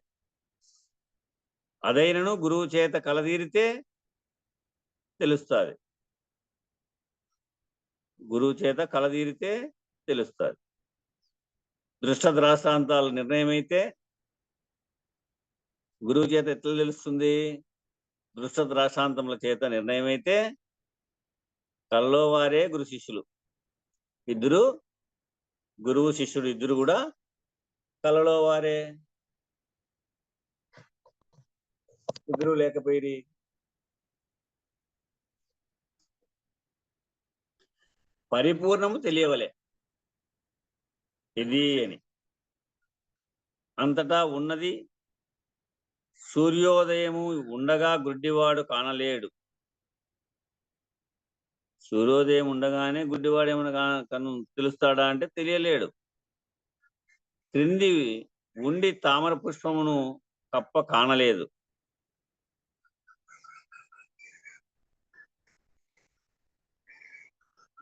అదైనను గురువు చేత కలదీరితే తెలుస్తుంది. గురువు చేత కలదీరితే తెలుస్తుంది. దృష్ట ద్రాష్టాంతాల నిర్ణయం అయితే గురువు చేత ఎట్లా తెలుస్తుంది? దృష్ట ద్రాష్టాంతముల చేత నిర్ణయం అయితే కల్లో వారే గురు శిష్యులు. ఇద్దరు, గురువు శిష్యుడు ఇద్దరు కూడా కలలో వారే. ఇద్దరు లేకపోయి పరిపూర్ణము తెలియవలే ఇది అని. అంతటా ఉన్నది సూర్యోదయము ఉండగా గుడ్డివాడు కానలేడు. సూర్యోదయం ఉండగానే గుడ్డివాడు ఏమైనా తెలుస్తాడా అంటే తెలియలేడు. క్రింది ఉండి తామర పుష్పమును కప్ప కానలేదు.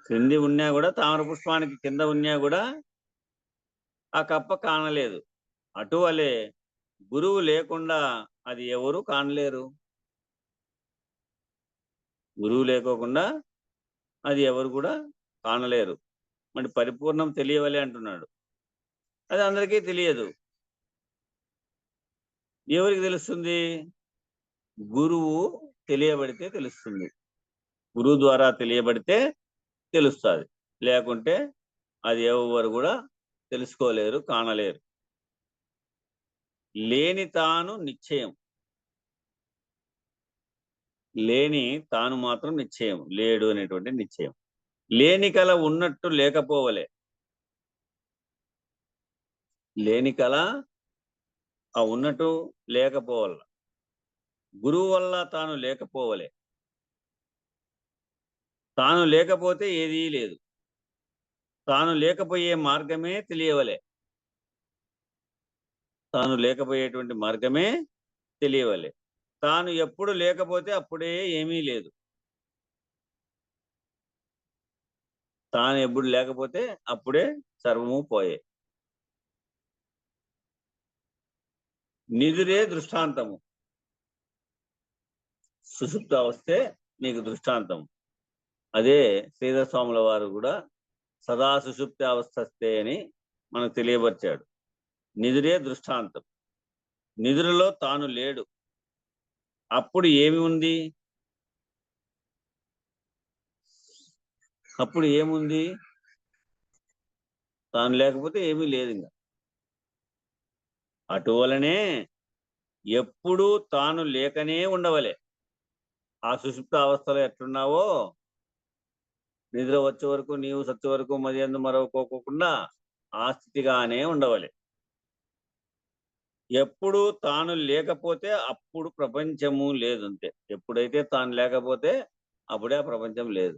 క్రింది ఉన్నా కూడా, తామర పుష్పానికి కింద ఉన్నా కూడా ఆ కప్ప కానలేదు. అటువలే గురువు లేకుండా అది ఎవరు కానలేరు. గురువు లేకోకుండా అది ఎవరు కూడా కానలేరు. మరి పరిపూర్ణం తెలియవలే అంటున్నాడు. అది అందరికీ తెలియదు. ఎవరికి తెలుస్తుంది? గురువు తెలియబడితే తెలుస్తుంది. గురువు ద్వారా తెలియబడితే తెలుస్తుంది. లేకుంటే అది ఎవరు కూడా తెలుసుకోలేరు, కానలేరు. లేని తాను నిశ్చయం. లేని తాను మాత్రం నిశ్చయం. లేడు అనేటువంటి నిశ్చయం. లేని కల ఉన్నట్టు లేకపోవలే. లేని కల ఆ ఉన్నట్టు లేకపోవాల. గురువు వల్ల తాను లేకపోవలే. తాను లేకపోతే ఏదీ లేదు. తాను లేకపోయే మార్గమే తెలియవలే. తాను లేకపోయేటువంటి మార్గమే తెలియవలే. తాను ఎప్పుడు లేకపోతే అప్పుడే ఏమీ లేదు. తాను ఎప్పుడు లేకపోతే అప్పుడే సర్వము పోయే. నిదురే దృష్టాంతము. సుషుప్తావస్థే మీకు దృష్టాంతం. అదే శ్రీధర స్వాముల వారు కూడా సదా సుషుప్తావస్థే అని మనకు తెలియపరిచాడు. నిదురే దృష్టాంతం. నిదురలో తాను లేడు. అప్పుడు ఏమి ఉంది? అప్పుడు ఏముంది? తాను లేకపోతే ఏమీ లేదు. ఇంకా అటువలనే ఎప్పుడూ తాను లేకనే ఉండవలే. ఆ సుషుప్త అవస్థలో ఎట్లున్నావో నిద్ర వచ్చే వరకు, నీవు సచ్చే వరకు మధ్యందు మరవకోకుండా ఆ స్థితిగానే ఉండవలే. ఎప్పుడు తాను లేకపోతే అప్పుడు ప్రపంచము లేదు. అంతే. ఎప్పుడైతే తాను లేకపోతే అప్పుడే ఆ ప్రపంచం లేదు.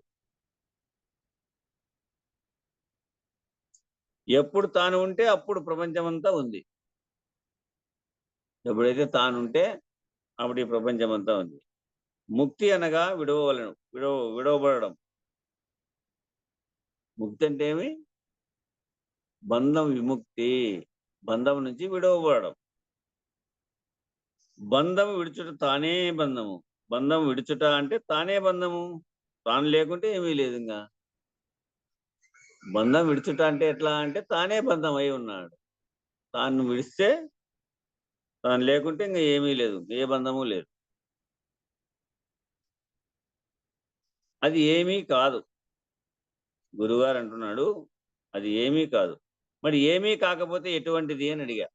ఎప్పుడు తాను ఉంటే అప్పుడు ప్రపంచం అంతా ఉంది. ఎప్పుడైతే తాను ఉంటే అప్పుడు ఈ ప్రపంచం అంతా ఉంది. ముక్తి అనగా విడవలను, విడవబడడం. ముక్తి అంటే ఏమి? బంధం విముక్తి. బంధం నుంచి విడవబడడం. బంధం విడుచుట తానే బంధము. బంధం విడుచుట అంటే తానే బంధము. తాను లేకుంటే ఏమీ లేదు. ఇంకా బంధం విడుచుట అంటే ఎట్లా అంటే తానే బంధం అయి ఉన్నాడు. తాను విడిస్తే తాను లేకుంటే ఇంకా ఏమీ లేదు, ఏ బంధము లేదు. అది ఏమీ కాదు. గురుగారు అంటున్నాడు అది ఏమీ కాదు. మరి ఏమీ కాకపోతే ఎటువంటిది అని అడిగా.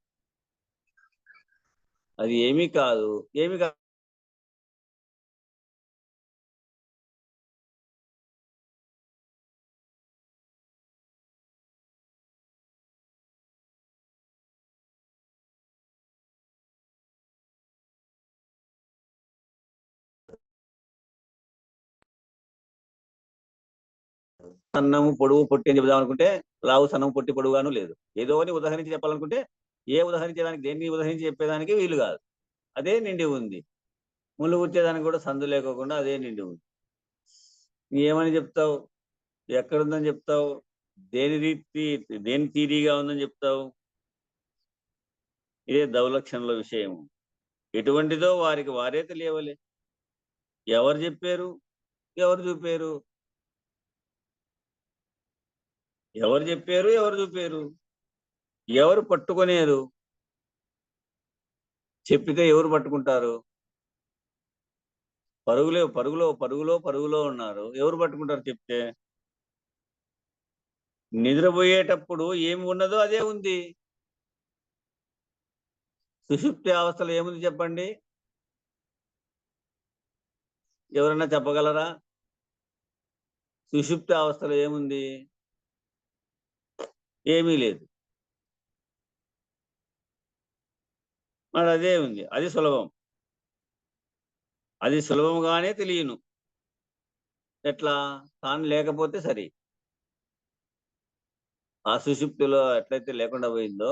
అది ఏమీ కాదు. ఏమీ కాదు సన్నము పొడుగు పొట్టి అని చెబుదాం అనుకుంటే లావు సన్నము పొట్టి పొడుగుగాను లేదు. ఏదో అని ఉదాహరించి చెప్పాలనుకుంటే ఏ ఉదాహరించేదానికి, దేన్ని ఉదాహరించి చెప్పేదానికి వీలు కాదు. అదే నిండి ఉంది. ముళ్ళు కూర్చేదానికి కూడా సందు లేకోకుండా అదే నిండి ఉంది. ఏమని చెప్తావు? ఎక్కడుందని చెప్తావు? దేని తీరిగా ఉందని చెప్తావు? ఇదే దౌలక్షణంలో విషయం. ఎటువంటిదో వారికి వారే తెలియవలే. ఎవరు చెప్పారు? ఎవరు చూపారు? ఎవరు చెప్పారు? ఎవరు చూపారు? ఎవరు పట్టుకునేరు? చెప్పితే ఎవరు పట్టుకుంటారు? పరుగులో ఉన్నారు. ఎవరు పట్టుకుంటారు చెప్తే? నిద్రపోయేటప్పుడు ఏమి ఉన్నదో అదే ఉంది. సుషుప్తి అవస్థలో ఏముంది చెప్పండి? ఎవరన్నా చెప్పగలరా? సుషుప్తి అవస్థలో ఏముంది? ఏమీ లేదు. మరి అదే ఉంది. అది సులభం. అది సులభంగానే తెలియను. ఎట్లా? తాను లేకపోతే సరి. ఆ సుషుప్తిలో ఎట్లయితే లేకుండా పోయిందో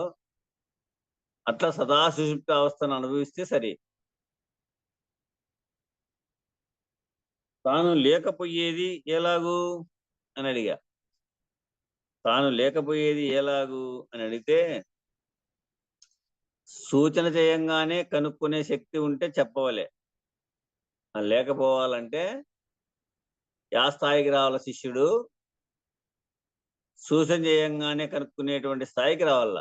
అట్లా సదా సుషుప్తి అవస్థను అనుభవిస్తే సరి. తాను లేకపోయేది ఎలాగూ అని అడిగా. తాను లేకపోయేది ఎలాగూ అని అడిగితే సూచన చేయంగానే కనుక్కునే శక్తి ఉంటే చెప్పవలే. లేకపోవాలంటే యా స్థాయికి రావాల శిష్యుడు? సూచన చేయంగానే కనుక్కునేటువంటి స్థాయికి రావాల.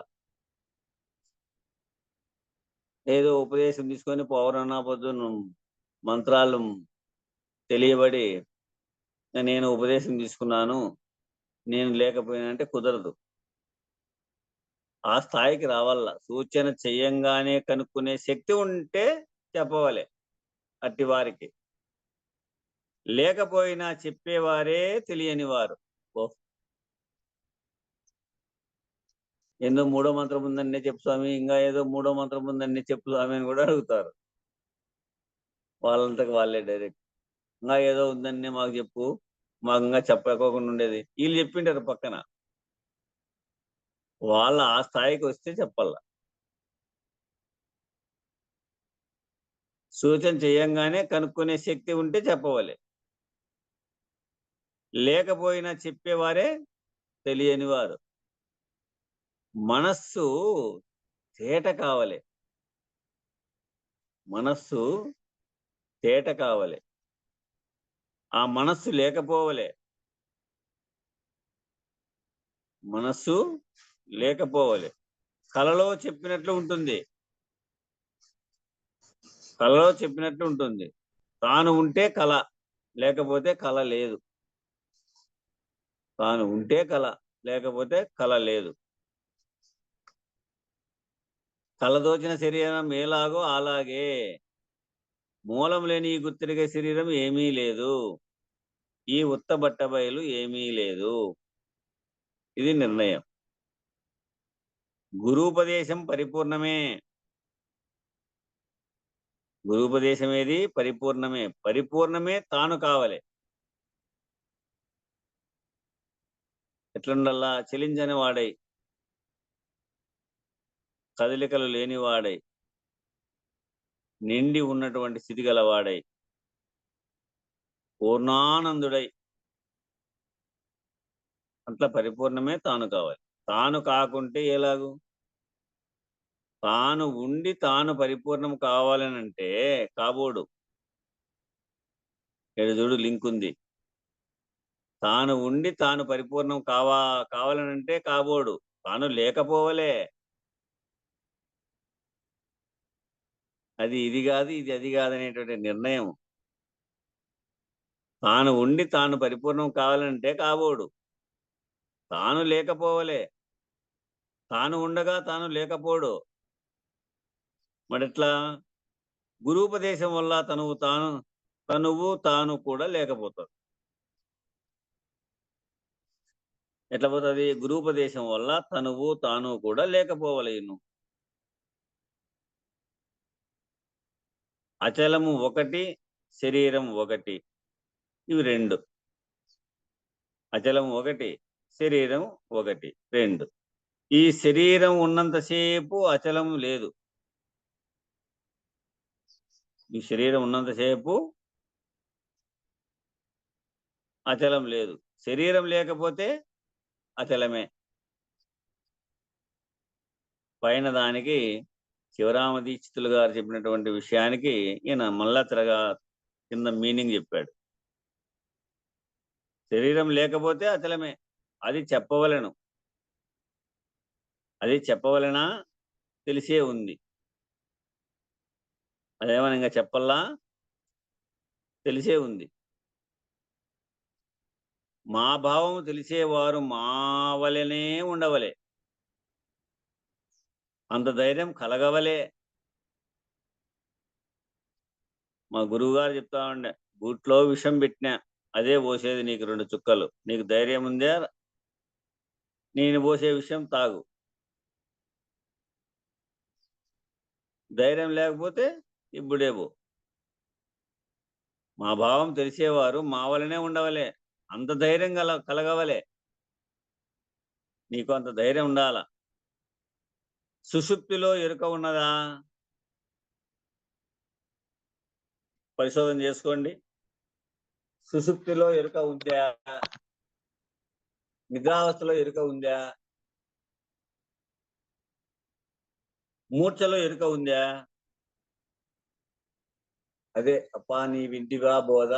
ఏదో ఉపదేశం తీసుకొని పౌరాణ పొద్దున మంత్రాలు తెలియబడి నేను ఉపదేశం తీసుకున్నాను, నేను లేకపోయినా అంటే కుదరదు. ఆ స్థాయికి రావాల. సూచన చెయ్యంగానే కనుక్కునే శక్తి ఉంటే చెప్పవలే అట్టి వారికి. లేకపోయినా చెప్పేవారే తెలియని వారు. ఏదో మూడో మంత్రం ఉందన్నే చెప్పు స్వామి, ఇంకా ఏదో మూడో మంత్రం ఉందన్నే చెప్పు స్వామి అని కూడా అడుగుతారు. వాళ్ళంతకు వాళ్ళే డైరెక్ట్. ఇంకా ఏదో ఉందన్నే మాకు చెప్పు, మాకు ఇంకా చెప్పకోకుండా ఉండేది. వీళ్ళు చెప్పింటారు పక్కన. వాళ్ళ ఆ స్థాయికి వస్తే చెప్పాల. సూచన చేయంగానే కనుక్కునే శక్తి ఉంటే చెప్పవాలి. లేకపోయినా చెప్పేవారే తెలియని వారు. మనస్సు తేట కావాలి. మనస్సు తేట కావాలి, ఆ మనస్సు లేకపోవలే, మనస్సు లేకపోవలే. కలలో చెప్పినట్లు ఉంటుంది, కలలో చెప్పినట్లు ఉంటుంది. తాను ఉంటే కళ, లేకపోతే కళ లేదు. తాను ఉంటే కళ, లేకపోతే కళ లేదు. కళదోచిన శరీరం ఎలాగో అలాగే, మూలం లేని ఈ గుర్తిరిగే శరీరం ఏమీ లేదు, ఈ ఉత్త బట్ట బయలు ఏమీ లేదు. ఇది నిర్ణయం. గురూపదేశం పరిపూర్ణమే. గురూపదేశం ఏది? పరిపూర్ణమే. పరిపూర్ణమే తాను కావాలి. ఎట్లుండల్లా? చెలించని వాడై, కదలికలు లేనివాడై, నిండి ఉన్నటువంటి స్థితి గలవాడై, పూర్ణానందుడై, అట్లా పరిపూర్ణమే తాను కావాలి. తాను కాకుంటే ఎలాగు? తాను ఉండి తాను పరిపూర్ణం కావాలనంటే కాబోడు. చూడు, లింక్ ఉంది. తాను ఉండి తాను పరిపూర్ణం కావాలనంటే కాబోడు. తాను లేకపోవలే. అది ఇది కాదు, ఇది అది కాదనేటువంటి నిర్ణయం. తాను ఉండి తాను పరిపూర్ణం కావాలంటే కాబోడు. తాను లేకపోవలే. తాను ఉండగా తాను లేకపోడు. మరెట్లా? గురూపదేశం వల్ల తనువు తాను కూడా లేకపోతాడు. ఎట్లా పోతుంది? గురూపదేశం వల్ల తనువు తాను కూడా లేకపోవలేను. అచలము ఒకటి, శరీరం ఒకటి. ఇవి రెండు. అచలం ఒకటి, శరీరం ఒకటి, రెండు. ఈ శరీరం ఉన్నంతసేపు అచలం లేదు. ఈ శరీరం ఉన్నంతసేపు అచలం లేదు. శరీరం లేకపోతే అచలమే. పైన దానికి శివరామ దీక్షితులు గారు చెప్పినటువంటి విషయానికి ఈయన మళ్ళా తిరగా కింద మీనింగ్ చెప్పాడు. శరీరం లేకపోతే అచలమే. అది చెప్పవలను. అది చెప్పవలనా? తెలిసే ఉంది. అదేమని ఇంకా చెప్పల్లా? తెలిసే ఉంది. మా భావం తెలిసేవారు మావలనే ఉండవలే. అంత ధైర్యం కలగవలే. మా గురువు గారు చెప్తా ఉండే, గూట్లో విషం పెట్టినా అదే పోసేది నీకు 2 చుక్కలు. నీకు ధైర్యం ఉందా? నేను పోసే విషయం తాగు. ధైర్యం లేకపోతే ఇప్పుడే పో. మా భావం తెలిసేవారు మా వలనే ఉండవలే. అంత ధైర్యం కలగవలే. నీకు అంత ధైర్యం ఉండాల. సుషుప్తిలో ఎరుక ఉన్నదా? పరిశోధన చేసుకోండి. సుషుప్తిలో ఎరుక ఉందా? నిద్రావస్థలో ఎరుక ఉందా? మూర్ఛలో ఎరుక ఉందా? అదే అప్పా నీ వింటివా బోధ,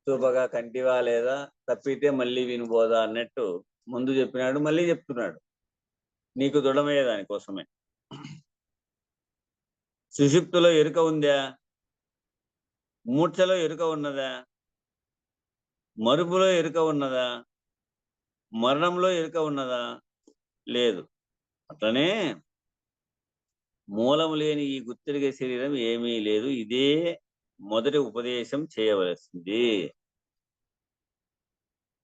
చూపగా కంటివా లేదా, తప్పితే మళ్ళీ వినుబోధ అన్నట్టు ముందు చెప్పినాడు, మళ్ళీ చెప్తున్నాడు. నీకు దృఢమయ్యే దానికోసమే. సుషుప్తిలో ఎరుక ఉందా? మూర్ఛలో ఎరుక ఉన్నదా? మరుపులో ఎరుక ఉన్నదా? మరణంలో ఎరుక ఉన్నదా? లేదు. అట్లనే మూలము లేని ఈ గుర్తిరిగే శరీరం ఏమీ లేదు. ఇదే మొదటి ఉపదేశం చేయవలసింది.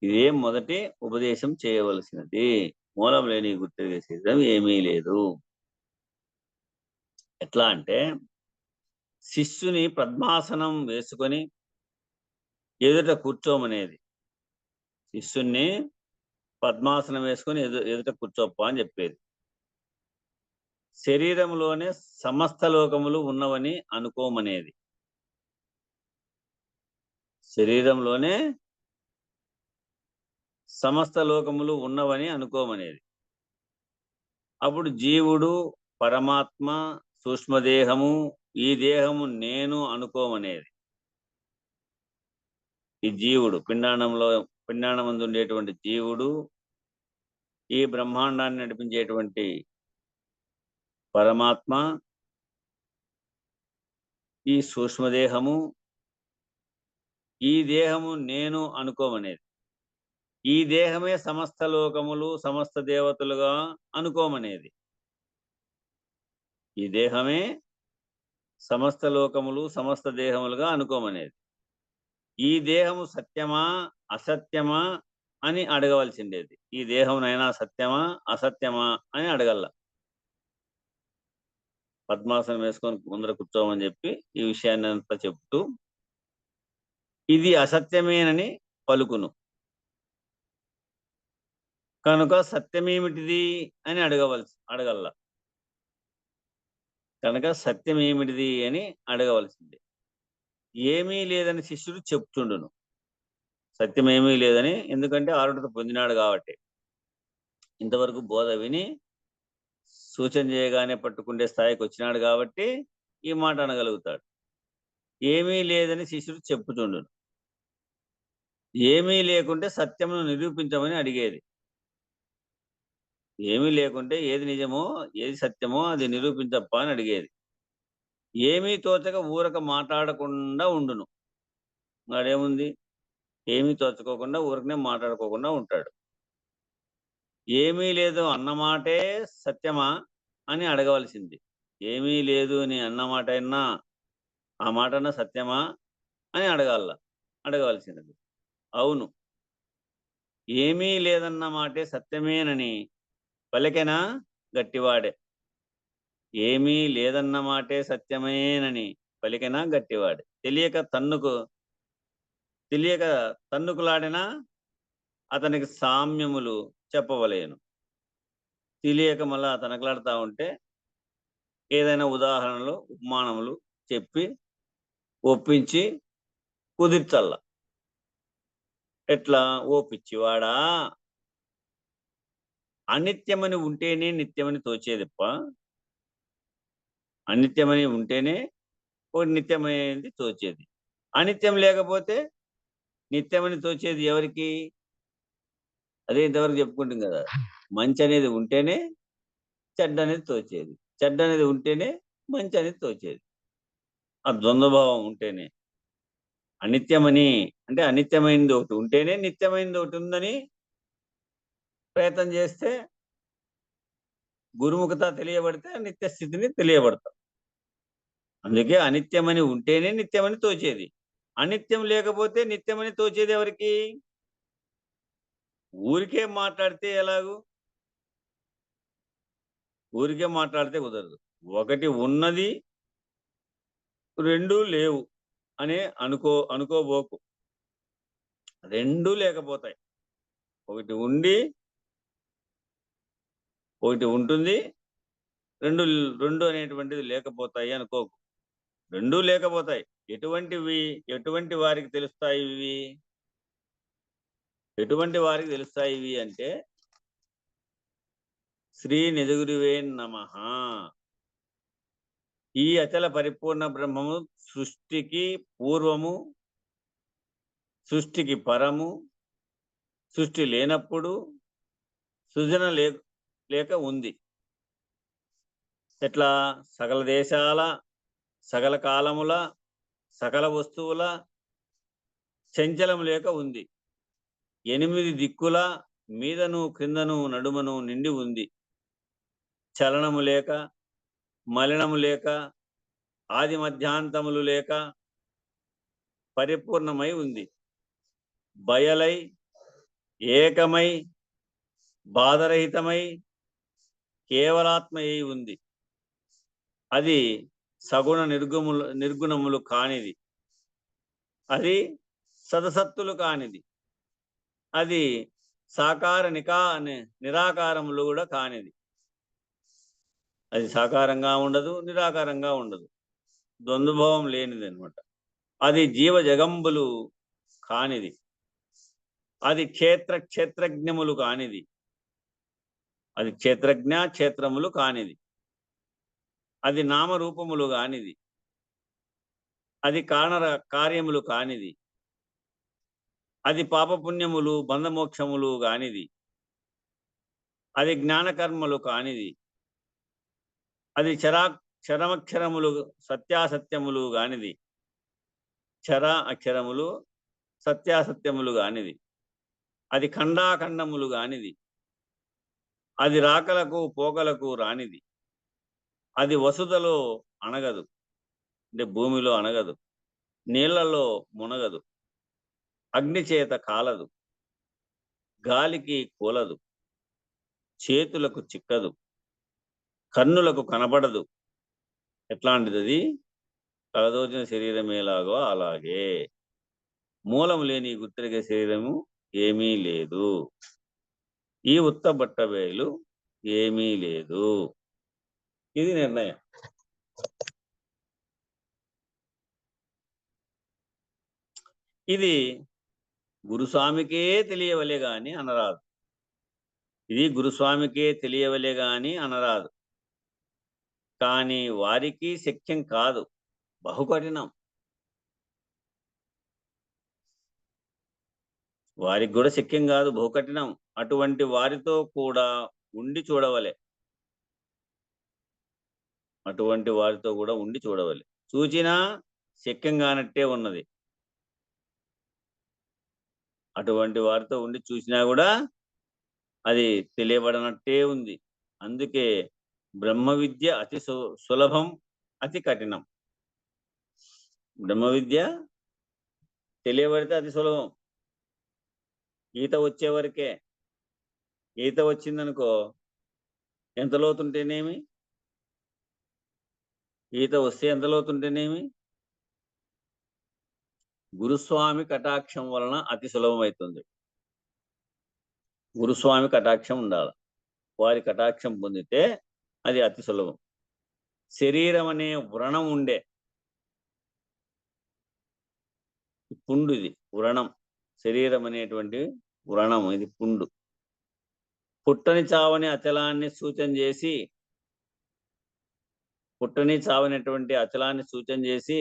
ఇదే మొదటి ఉపదేశం చేయవలసినది. మూలం లేని గుర్తిరిగే శరీరం ఏమీ లేదు. ఎట్లా అంటే, శిష్యుని పద్మాసనం వేసుకొని ఎదుట కూర్చోమనేది. శిష్యుణ్ణి పద్మాసనం వేసుకొని ఎదుట కూర్చోప్ప అని చెప్పేది. శరీరంలోనే సమస్త లోకములు ఉన్నవని అనుకోమనేది. శరీరంలోనే సమస్త లోకములు ఉన్నవని అనుకోమనేది. అప్పుడు జీవుడు, పరమాత్మ, సూక్ష్మదేహము ఈ దేహము నేను అనుకోమనేది. ఈ జీవుడు పిండాండమందు ఉండేటువంటి జీవుడు, ఈ బ్రహ్మాండాన్ని నడిపించేటువంటి పరమాత్మ, ఈ సూక్ష్మదేహము, ఈ దేహము నేను అనుకోమనేది. ఈ దేహమే సమస్త లోకములు సమస్త దేవతలుగా అనుకోమనేది. ఈ దేహమే సమస్త లోకములు సమస్త దేహములుగా అనుకోమనేది. ఈ దేహము సత్యమా అసత్యమా అని అడగవలసిండేది. ఈ దేహంనైనా సత్యమా అసత్యమా అని అడగల. పద్మాసనం వేసుకొని ముందర కూర్చోమని చెప్పి ఈ విషయాన్ని అంతా చెప్తూ ఇది అసత్యమేనని పలుకును. కనుక సత్యమేమిటిది అని అడగల. కనుక సత్యమేమిటిది అని అడగవలసింది. ఏమీ లేదని శిష్యుడు చెప్తుండును. సత్యమేమీ లేదని, ఎందుకంటే ఆరుడత పొందినాడు కాబట్టి. ఇంతవరకు బోధ విని సూచన చేయగానే పట్టుకుండే స్థాయికి వచ్చినాడు కాబట్టి ఈ మాట అనగలుగుతాడు. ఏమీ లేదని శిష్యుడు చెప్పుతుండును. ఏమీ లేకుంటే సత్యమును నిరూపించమని అడిగేది. ఏమీ లేకుంటే ఏది నిజమో ఏది సత్యమో అది నిరూపించప్ప అని అడిగేది. ఏమీ తోచక ఊరక మాట్లాడకుండా ఉండును. వాడేముంది, ఏమీ తోచుకోకుండా ఊరకనే మాట్లాడుకోకుండా ఉంటాడు. ఏమీ లేదు అన్నమాటే సత్యమా అని అడగవలసింది. ఏమీ లేదు అని అన్నమాట అయినా ఆ మాటన్నా సత్యమా అని అడగవలసినది. అవును, ఏమీ లేదన్న మాటే సత్యమేనని పలికెనా గట్టివాడే. ఏమీ లేదన్న మాటే సత్యమేనని పలికెనా గట్టివాడే. తెలియక తన్నుకులాడినా అతనికి సామ్యములు చెప్పవలేను. తెలియక మళ్ళా తనకలాడుతూ ఉంటే ఏదైనా ఉదాహరణలు ఉపమానములు చెప్పి ఒప్పించి కుదిర్చల్ల. ఎట్లా? ఓ పిచ్చివాడా, అనిత్యమని ఉంటేనే నిత్యమని తోచేదిప్ప. అనిత్యమని ఉంటేనే ఓ నిత్యమైనది తోచేది. అనిత్యం లేకపోతే నిత్యమని తోచేది ఎవరికి? అదే ఇంతవరకు చెప్పుకుంటాం కదా, మంచి అనేది ఉంటేనే చెడ్డ అనేది తోచేది, చెడ్డ అనేది ఉంటేనే మంచి అనేది తోచేది. ఆ ద్వంద్వభావం ఉంటేనే. అనిత్యమని అంటే అనిత్యమైనది ఒకటి ఉంటేనే నిత్యమైనది ఒకటి ఉందని ప్రయత్నం చేస్తే గురుముఖత తెలియబడితే నిత్య స్థితిని తెలియబడతాం. అందుకే అనిత్యమని ఉంటేనే నిత్యమని తోచేది. అనిత్యం లేకపోతే నిత్యమని తోచేది ఎవరికి? ఊరికే మాట్లాడితే ఎలాగూ? ఊరికే మాట్లాడితే కుదరదు. ఒకటి ఉన్నది, రెండూ లేవు అనే అనుకోబోకు. రెండూ లేకపోతాయి. ఒకటి ఉండి ఒకటి ఉంటుంది, రెండు అనేటువంటిది లేకపోతాయి అనుకోకు. రెండూ లేకపోతాయి. ఎటువంటి వారికి తెలుస్తాయి ఇవి? ఎటువంటి వారికి తెలుస్తాయి ఇవి అంటే శ్రీ నిజగురువే నమః. ఈ అచల పరిపూర్ణ బ్రహ్మము సృష్టికి పూర్వము, సృష్టికి పరము, సృష్టి లేనప్పుడు, సృజన లేక ఉంది. ఎట్లా? సకల దేశాల, సకల కాలముల, సకల వస్తువుల చంచలము లేక ఉంది. 8 దిక్కుల మీదను క్రిందను నడుమను నిండి ఉంది. చలనము లేక, మలినము లేక, ఆది మధ్యాంతములు లేక పరిపూర్ణమై ఉంది. బయలై, ఏకమై, బాధరహితమై, కేవలాత్మయై ఉంది. అది సగుణ నిర్గుణములు కానిది. అది సదసత్తులు కానిది. అది సాకార నిరాకారములు కూడా కానిది. అది సాకారంగా ఉండదు, నిరాకారంగా ఉండదు, ద్వంద్వభావం లేనిది అనమాట. అది జీవ జగంబులు కానిది. అది క్షేత్రజ్ఞములు కానిది. అది క్షేత్రజ్ఞ క్షేత్రములు కానిది. అది నామరూపములు కానిది. అది కారణ కార్యములు కానిది, అది పాపపుణ్యములు బంధమోక్షములు కానిది, అది జ్ఞానకర్మలు కానిది, అది క్షరమక్షరములు సత్యాసత్యములు కానిది, క్షర అక్షరములు సత్యాసత్యములు కానిది, అది ఖండాఖండములు కానిది, అది రాకలకు పోకలకు రానిది, అది వసుధలో అనగదు, అంటే భూమిలో అనగదు, నీళ్లలో మునగదు, అగ్ని చేత కాలదు, గాలికి కూలదు, చేతులకు చిక్కదు, కన్నులకు కనపడదు. ఎట్లాంటిది అది? కలదోచిన శరీరం ఎలాగో అలాగే మూలం లేని గుర్తిరిగే శరీరము ఏమీ లేదు. ఈ ఉత్త బట్టబయలు ఏమీ లేదు. ఇది నిర్ణయం. ఇది గురుస్వామికే తెలియవలే గాని అనరాదు. ఇది గురుస్వామికే తెలియవలే గాని అనరాదు. కానీ వారికి శక్యం కాదు, బహుకఠినం. వారికి కూడా శక్యం కాదు, బహుకఠినం. అటువంటి వారితో కూడా ఉండి చూడవలే. అటువంటి వారితో కూడా ఉండి చూడవలే. చూచినా శక్యం కానట్టే ఉన్నది. అటువంటి వారితో ఉండి చూసినా కూడా అది తెలియబడనట్టే ఉంది. అందుకే బ్రహ్మ విద్య అతి సులభం, అతి కఠినం. బ్రహ్మ విద్య తెలియబడితే అతి సులభం. ఈత వచ్చే వరకే. ఈత వచ్చిందనుకో ఎంత లోతుంటేనేమి, ఈత వస్తే ఎంత లోతుంటేనేమి, గురుస్వామి కటాక్షం వలన అతి సులభం అవుతుంది. గురుస్వామి కటాక్షం ఉండాలి. వారి కటాక్షం పొందితే అది అతి సులభం. శరీరం అనే వ్రణం ఉండే పుండు, ఇది వ్రణం. శరీరం అనేటువంటి వ్రణం, ఇది పుండు. పుట్టని చావని అచలాన్ని సూచన చేసి, పుట్టని చావనటువంటి అచలాన్ని సూచన చేసి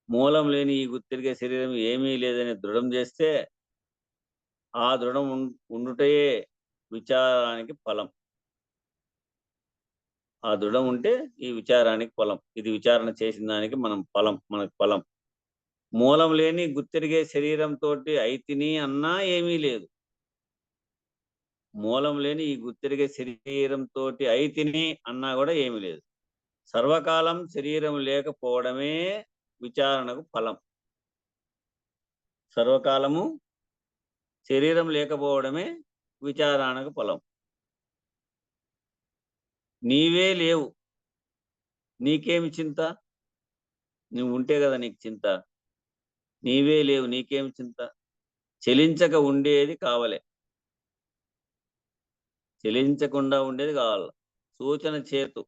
మూలం లేని ఈ గుర్తిరిగే శరీరం ఏమీ లేదని దృఢం చేస్తే ఆ దృఢం ఉండుటయే విచారానికి ఫలం. ఆ దృఢం ఉంటే ఈ విచారానికి ఫలం. ఇది విచారణ చేసిన దానికి మనకు ఫలం. మూలం లేని గుర్తిరిగే శరీరంతో అయితిని అన్నా ఏమీ లేదు. మూలం లేని ఈ గుర్తిరిగే శరీరంతో అయితిని అన్నా కూడా ఏమీ లేదు. సర్వకాలం శరీరం లేకపోవడమే విచారణకు ఫలం. సర్వకాలము శరీరం లేకపోవడమే విచారణకు ఫలం. నీవే లేవు, నీకేమి చింత? నువ్వు ఉంటే కదా నీకు చింత. నీవే లేవు, నీకేమి చింత? చలించక ఉండేది కావలే, చలించకుండా ఉండేది కావాలి. సూచన చేతు,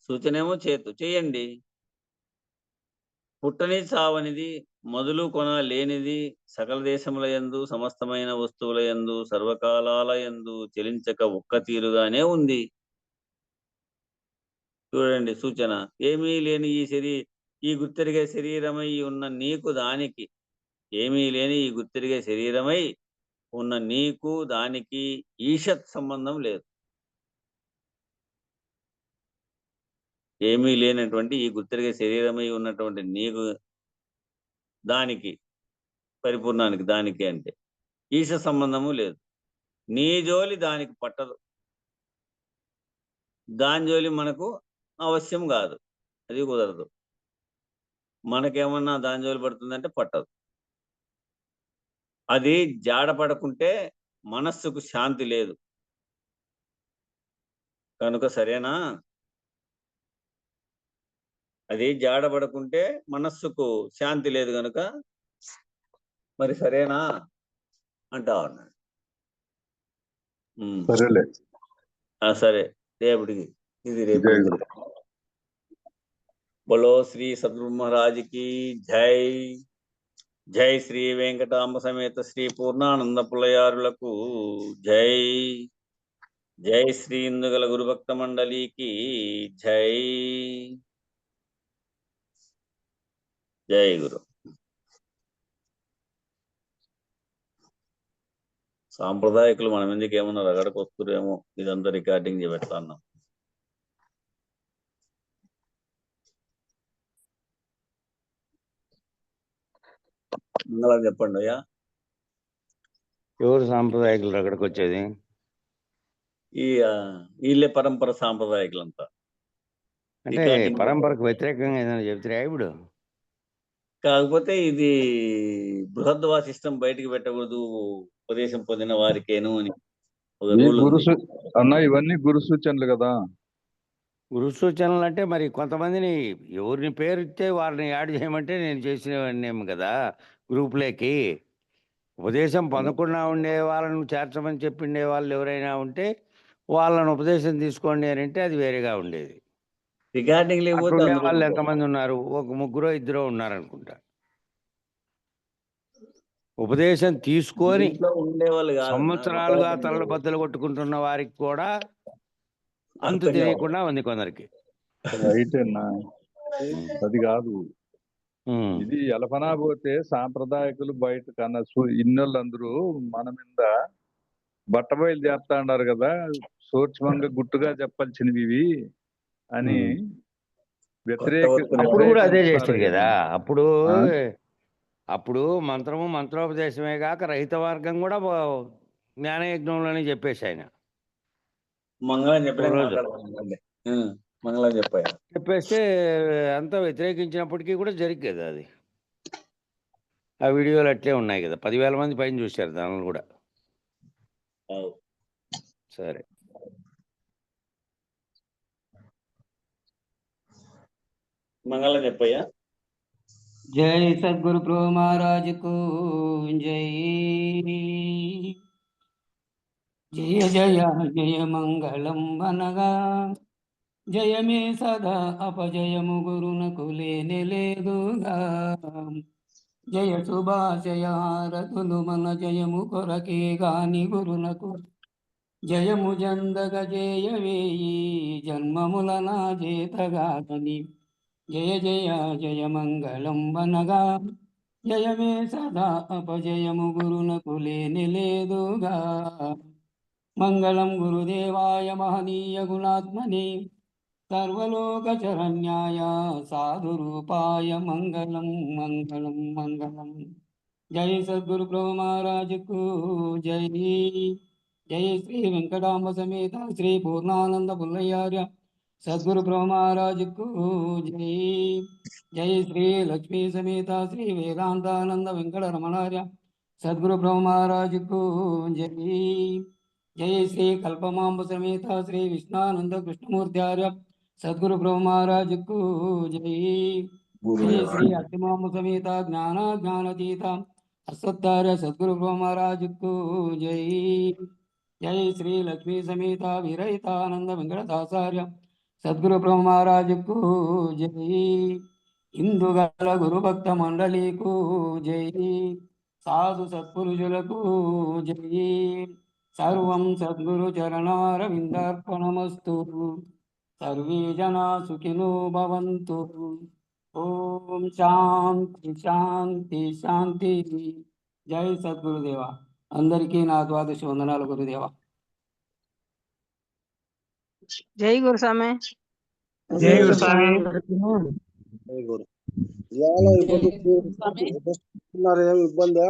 సూచనేమో చేతు, చేయండి. పుట్టని చావనిది, మొదలు కొన లేనిది, సకల దేశముల యందు సమస్తమైన వస్తువుల యందు సర్వకాలాల యందు చెలించక ఒక్క తీరుగానే ఉంది. చూడండి సూచన. ఏమీ లేని ఈ గుర్తెరిగే శరీరమై ఉన్న నీకు దానికి, ఏమీ లేని ఈ గుర్తెరిగే శరీరమై ఉన్న నీకు దానికి ఈషత్ సంబంధం లేదు. ఏమీ లేనటువంటి ఈ గుర్తెరిగే శరీరమై ఉన్నటువంటి నీకు దానికి, పరిపూర్ణానికి, దానికి అంటే ఈష సంబంధము లేదు. నీ జోలి దానికి పట్టదు, దాని జోలి మనకు అవశ్యం కాదు, అది కుదరదు. మనకేమన్నా దాని జోలి పడుతుందంటే పట్టదు. అది జాడపడకుంటే మనస్సుకు శాంతి లేదు కనుక, సరేనా? అది జాడపడకుంటే మనస్సుకు శాంతి లేదు కనుక మరి సరేనా అంటా ఉన్నాడు. సరే, రేపటికి ఇది రేపు. బోలో శ్రీ సద్గురు మహారాజ్ కి జై. జై శ్రీ వెంకటాంబ సమేత శ్రీ పూర్ణానంద పుల్లయారులకు జై. జై శ్రీ ఇందుగల గురుభక్త మండలికి జై. జై గురు. సాంప్రదాయకులు మనం ఎందుకు ఏమన్నారు అక్కడికి వస్తురేమో, ఇదంతా రికార్డింగ్ పెడతా అన్నాం. మంగళం చెప్పండి అయ్యా. ఎవరు సాంప్రదాయకులు అక్కడికి వచ్చేది? వీళ్ళే పరంపర సాంప్రదాయకులంతా. అంటే పరంపరకు వ్యతిరేకంగా ఏదైనా చెప్తారా ఇప్పుడు? కాకపోతే ఇది బృహద్వా సిస్టమ్ బయటికి పెట్టకూడదు, ఉపదేశం పొందిన వారికేను అని ఒక రూల్ ఉంది. అన్న ఇవన్నీ గురు సూచనలు కదా. గురు సూచనలు అంటే మరి కొంతమందిని ఎవరిని పేరు ఇస్తే వారిని యాడ్ చేయమంటే నేను చేసినవాడినేమో కదా గ్రూప్లోకి. ఉపదేశం పొందకుండా ఉండే వాళ్ళను చేర్చమని చెప్పిండే వాళ్ళు ఎవరైనా ఉంటే వాళ్ళని ఉపదేశం తీసుకోండి అని అంటే అది వేరేగా ఉండేది. రికార్డింగ్ లేకపోతే వాళ్ళు ఎంతమంది ఉన్నారు? ఒక 3-2 ఉన్నారనుకుంటా. ఉపదేశం తీసుకొని ఉండేవాళ్ళు కాదు, సంవత్సరాలుగా తలలు బద్దలు కొట్టుకుంటున్న వారికి కూడా అంతు తెలియకుండా ఉంది కొందరికి. అయితేనా అది కాదు, ఇది ఎలపనా పోతే సాంప్రదాయకులు బయట కన్నా ఇన్నోళ్ళందరూ మన మీద బట్టబయలు చేస్తా ఉన్నారు కదా, సూక్ష్మంగా గుట్టుగా చెప్పాల్సినవి ఇవి అని అప్పుడు కూడా అదే చేస్తారు కదా. అప్పుడు మంత్రోపదేశమే కాక రహిత వర్గం కూడా జ్ఞానయజ్ఞంలోనే చెప్పేసి ఆయన మంగళం చెప్పేస్తే అంతా వ్యతిరేకించినప్పటికీ కూడా జరిగి కదా అది. ఆ వీడియోలు అట్లే ఉన్నాయి కదా, 10,000 మంది పైన చూశారు దానిలో కూడా. సరే, మంగళం చెప్పయ్యా. జై సద్గురు ప్రభు మహారాజుకు జై. జయ జయ జయ మంగళం వనగా జయమే సదా అపజయము గురునకు లేనే లేదుగా. జయ శుభాశయ హారతులు మన జయము కొరకే గాని గురునకు జయము జందగ జయవేయి జన్మముల నా చేతగాదని. జయ జయ జయ మంగళం వనగా జయమే సదా అపజయము గురునకు లేని లేదుగా. మంగళం గురుదేవాయ మహనీయ గుణాత్మనే సర్వలోక శరణ్యాయ సాధు రూపాయ మంగళం మంగళం మంగళం. జై సద్గురు ప్రభు మహారాజుకు జై. జై శ్రీ వెంకటాంబ సమేత శ్రీ పూర్ణానంద పుల్లయ్యార్య సద్గురు ప్రభు మహారాజుకు జై. జై శ్రీ లక్ష్మీ సమేత శ్రీ వేదాంతానంద వెంకట రమణార్య సద్గురు ప్రభు మహారాజుకు జై. జై శ్రీ కల్పమాంబ సమేత శ్రీ విష్ణానంద కృష్ణమూర్త్యార్య సద్గురు ప్రభు మహారాజుకు జై. జై శ్రీ అతిమాంబ సమేత జ్ఞానాతీత అసత్యార్య సద్గురు ప్రభు మహారాజుకు జై. జై శ్రీ లక్ష్మీ సమేత వీరహితానంద వెంకటదాసార్య సద్గురు ప్రభు మహారాజుకు జై. ఇందుగల గురుభక్త మండలికు జై. సాధు సత్పురుషులకు జై. సర్వం సద్గురు చరణారవిందార్పణమస్తు. సర్వే జనా సుఖినో భవంతు. ఓం శాంతి శాంతి శాంతి. జై సద్గురుదేవ. అందరికీ నా ద్వాదశ వందనాలు గురుదేవ. జై గురుస్వామి. జై గురుస్వామి. ఇబ్బందా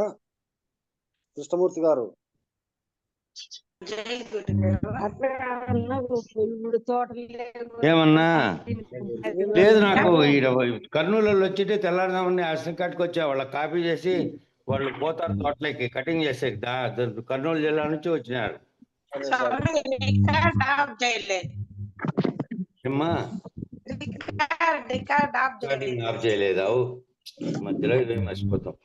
కృష్ణమూర్తి గారు? ఏమన్నా లేదు, నాకు కర్నూలు వచ్చింటే తెల్లారుదామని అర్సన్ కాటికి వచ్చా. వాళ్ళకి కాపీ చేసి వాళ్ళు పోతారు తోటలోకి కటింగ్ చేసే. కర్నూలు జిల్లా నుంచి వచ్చినారు. ఆఫ్ చేయలేదు, మధ్యలో మర్చిపోతాం.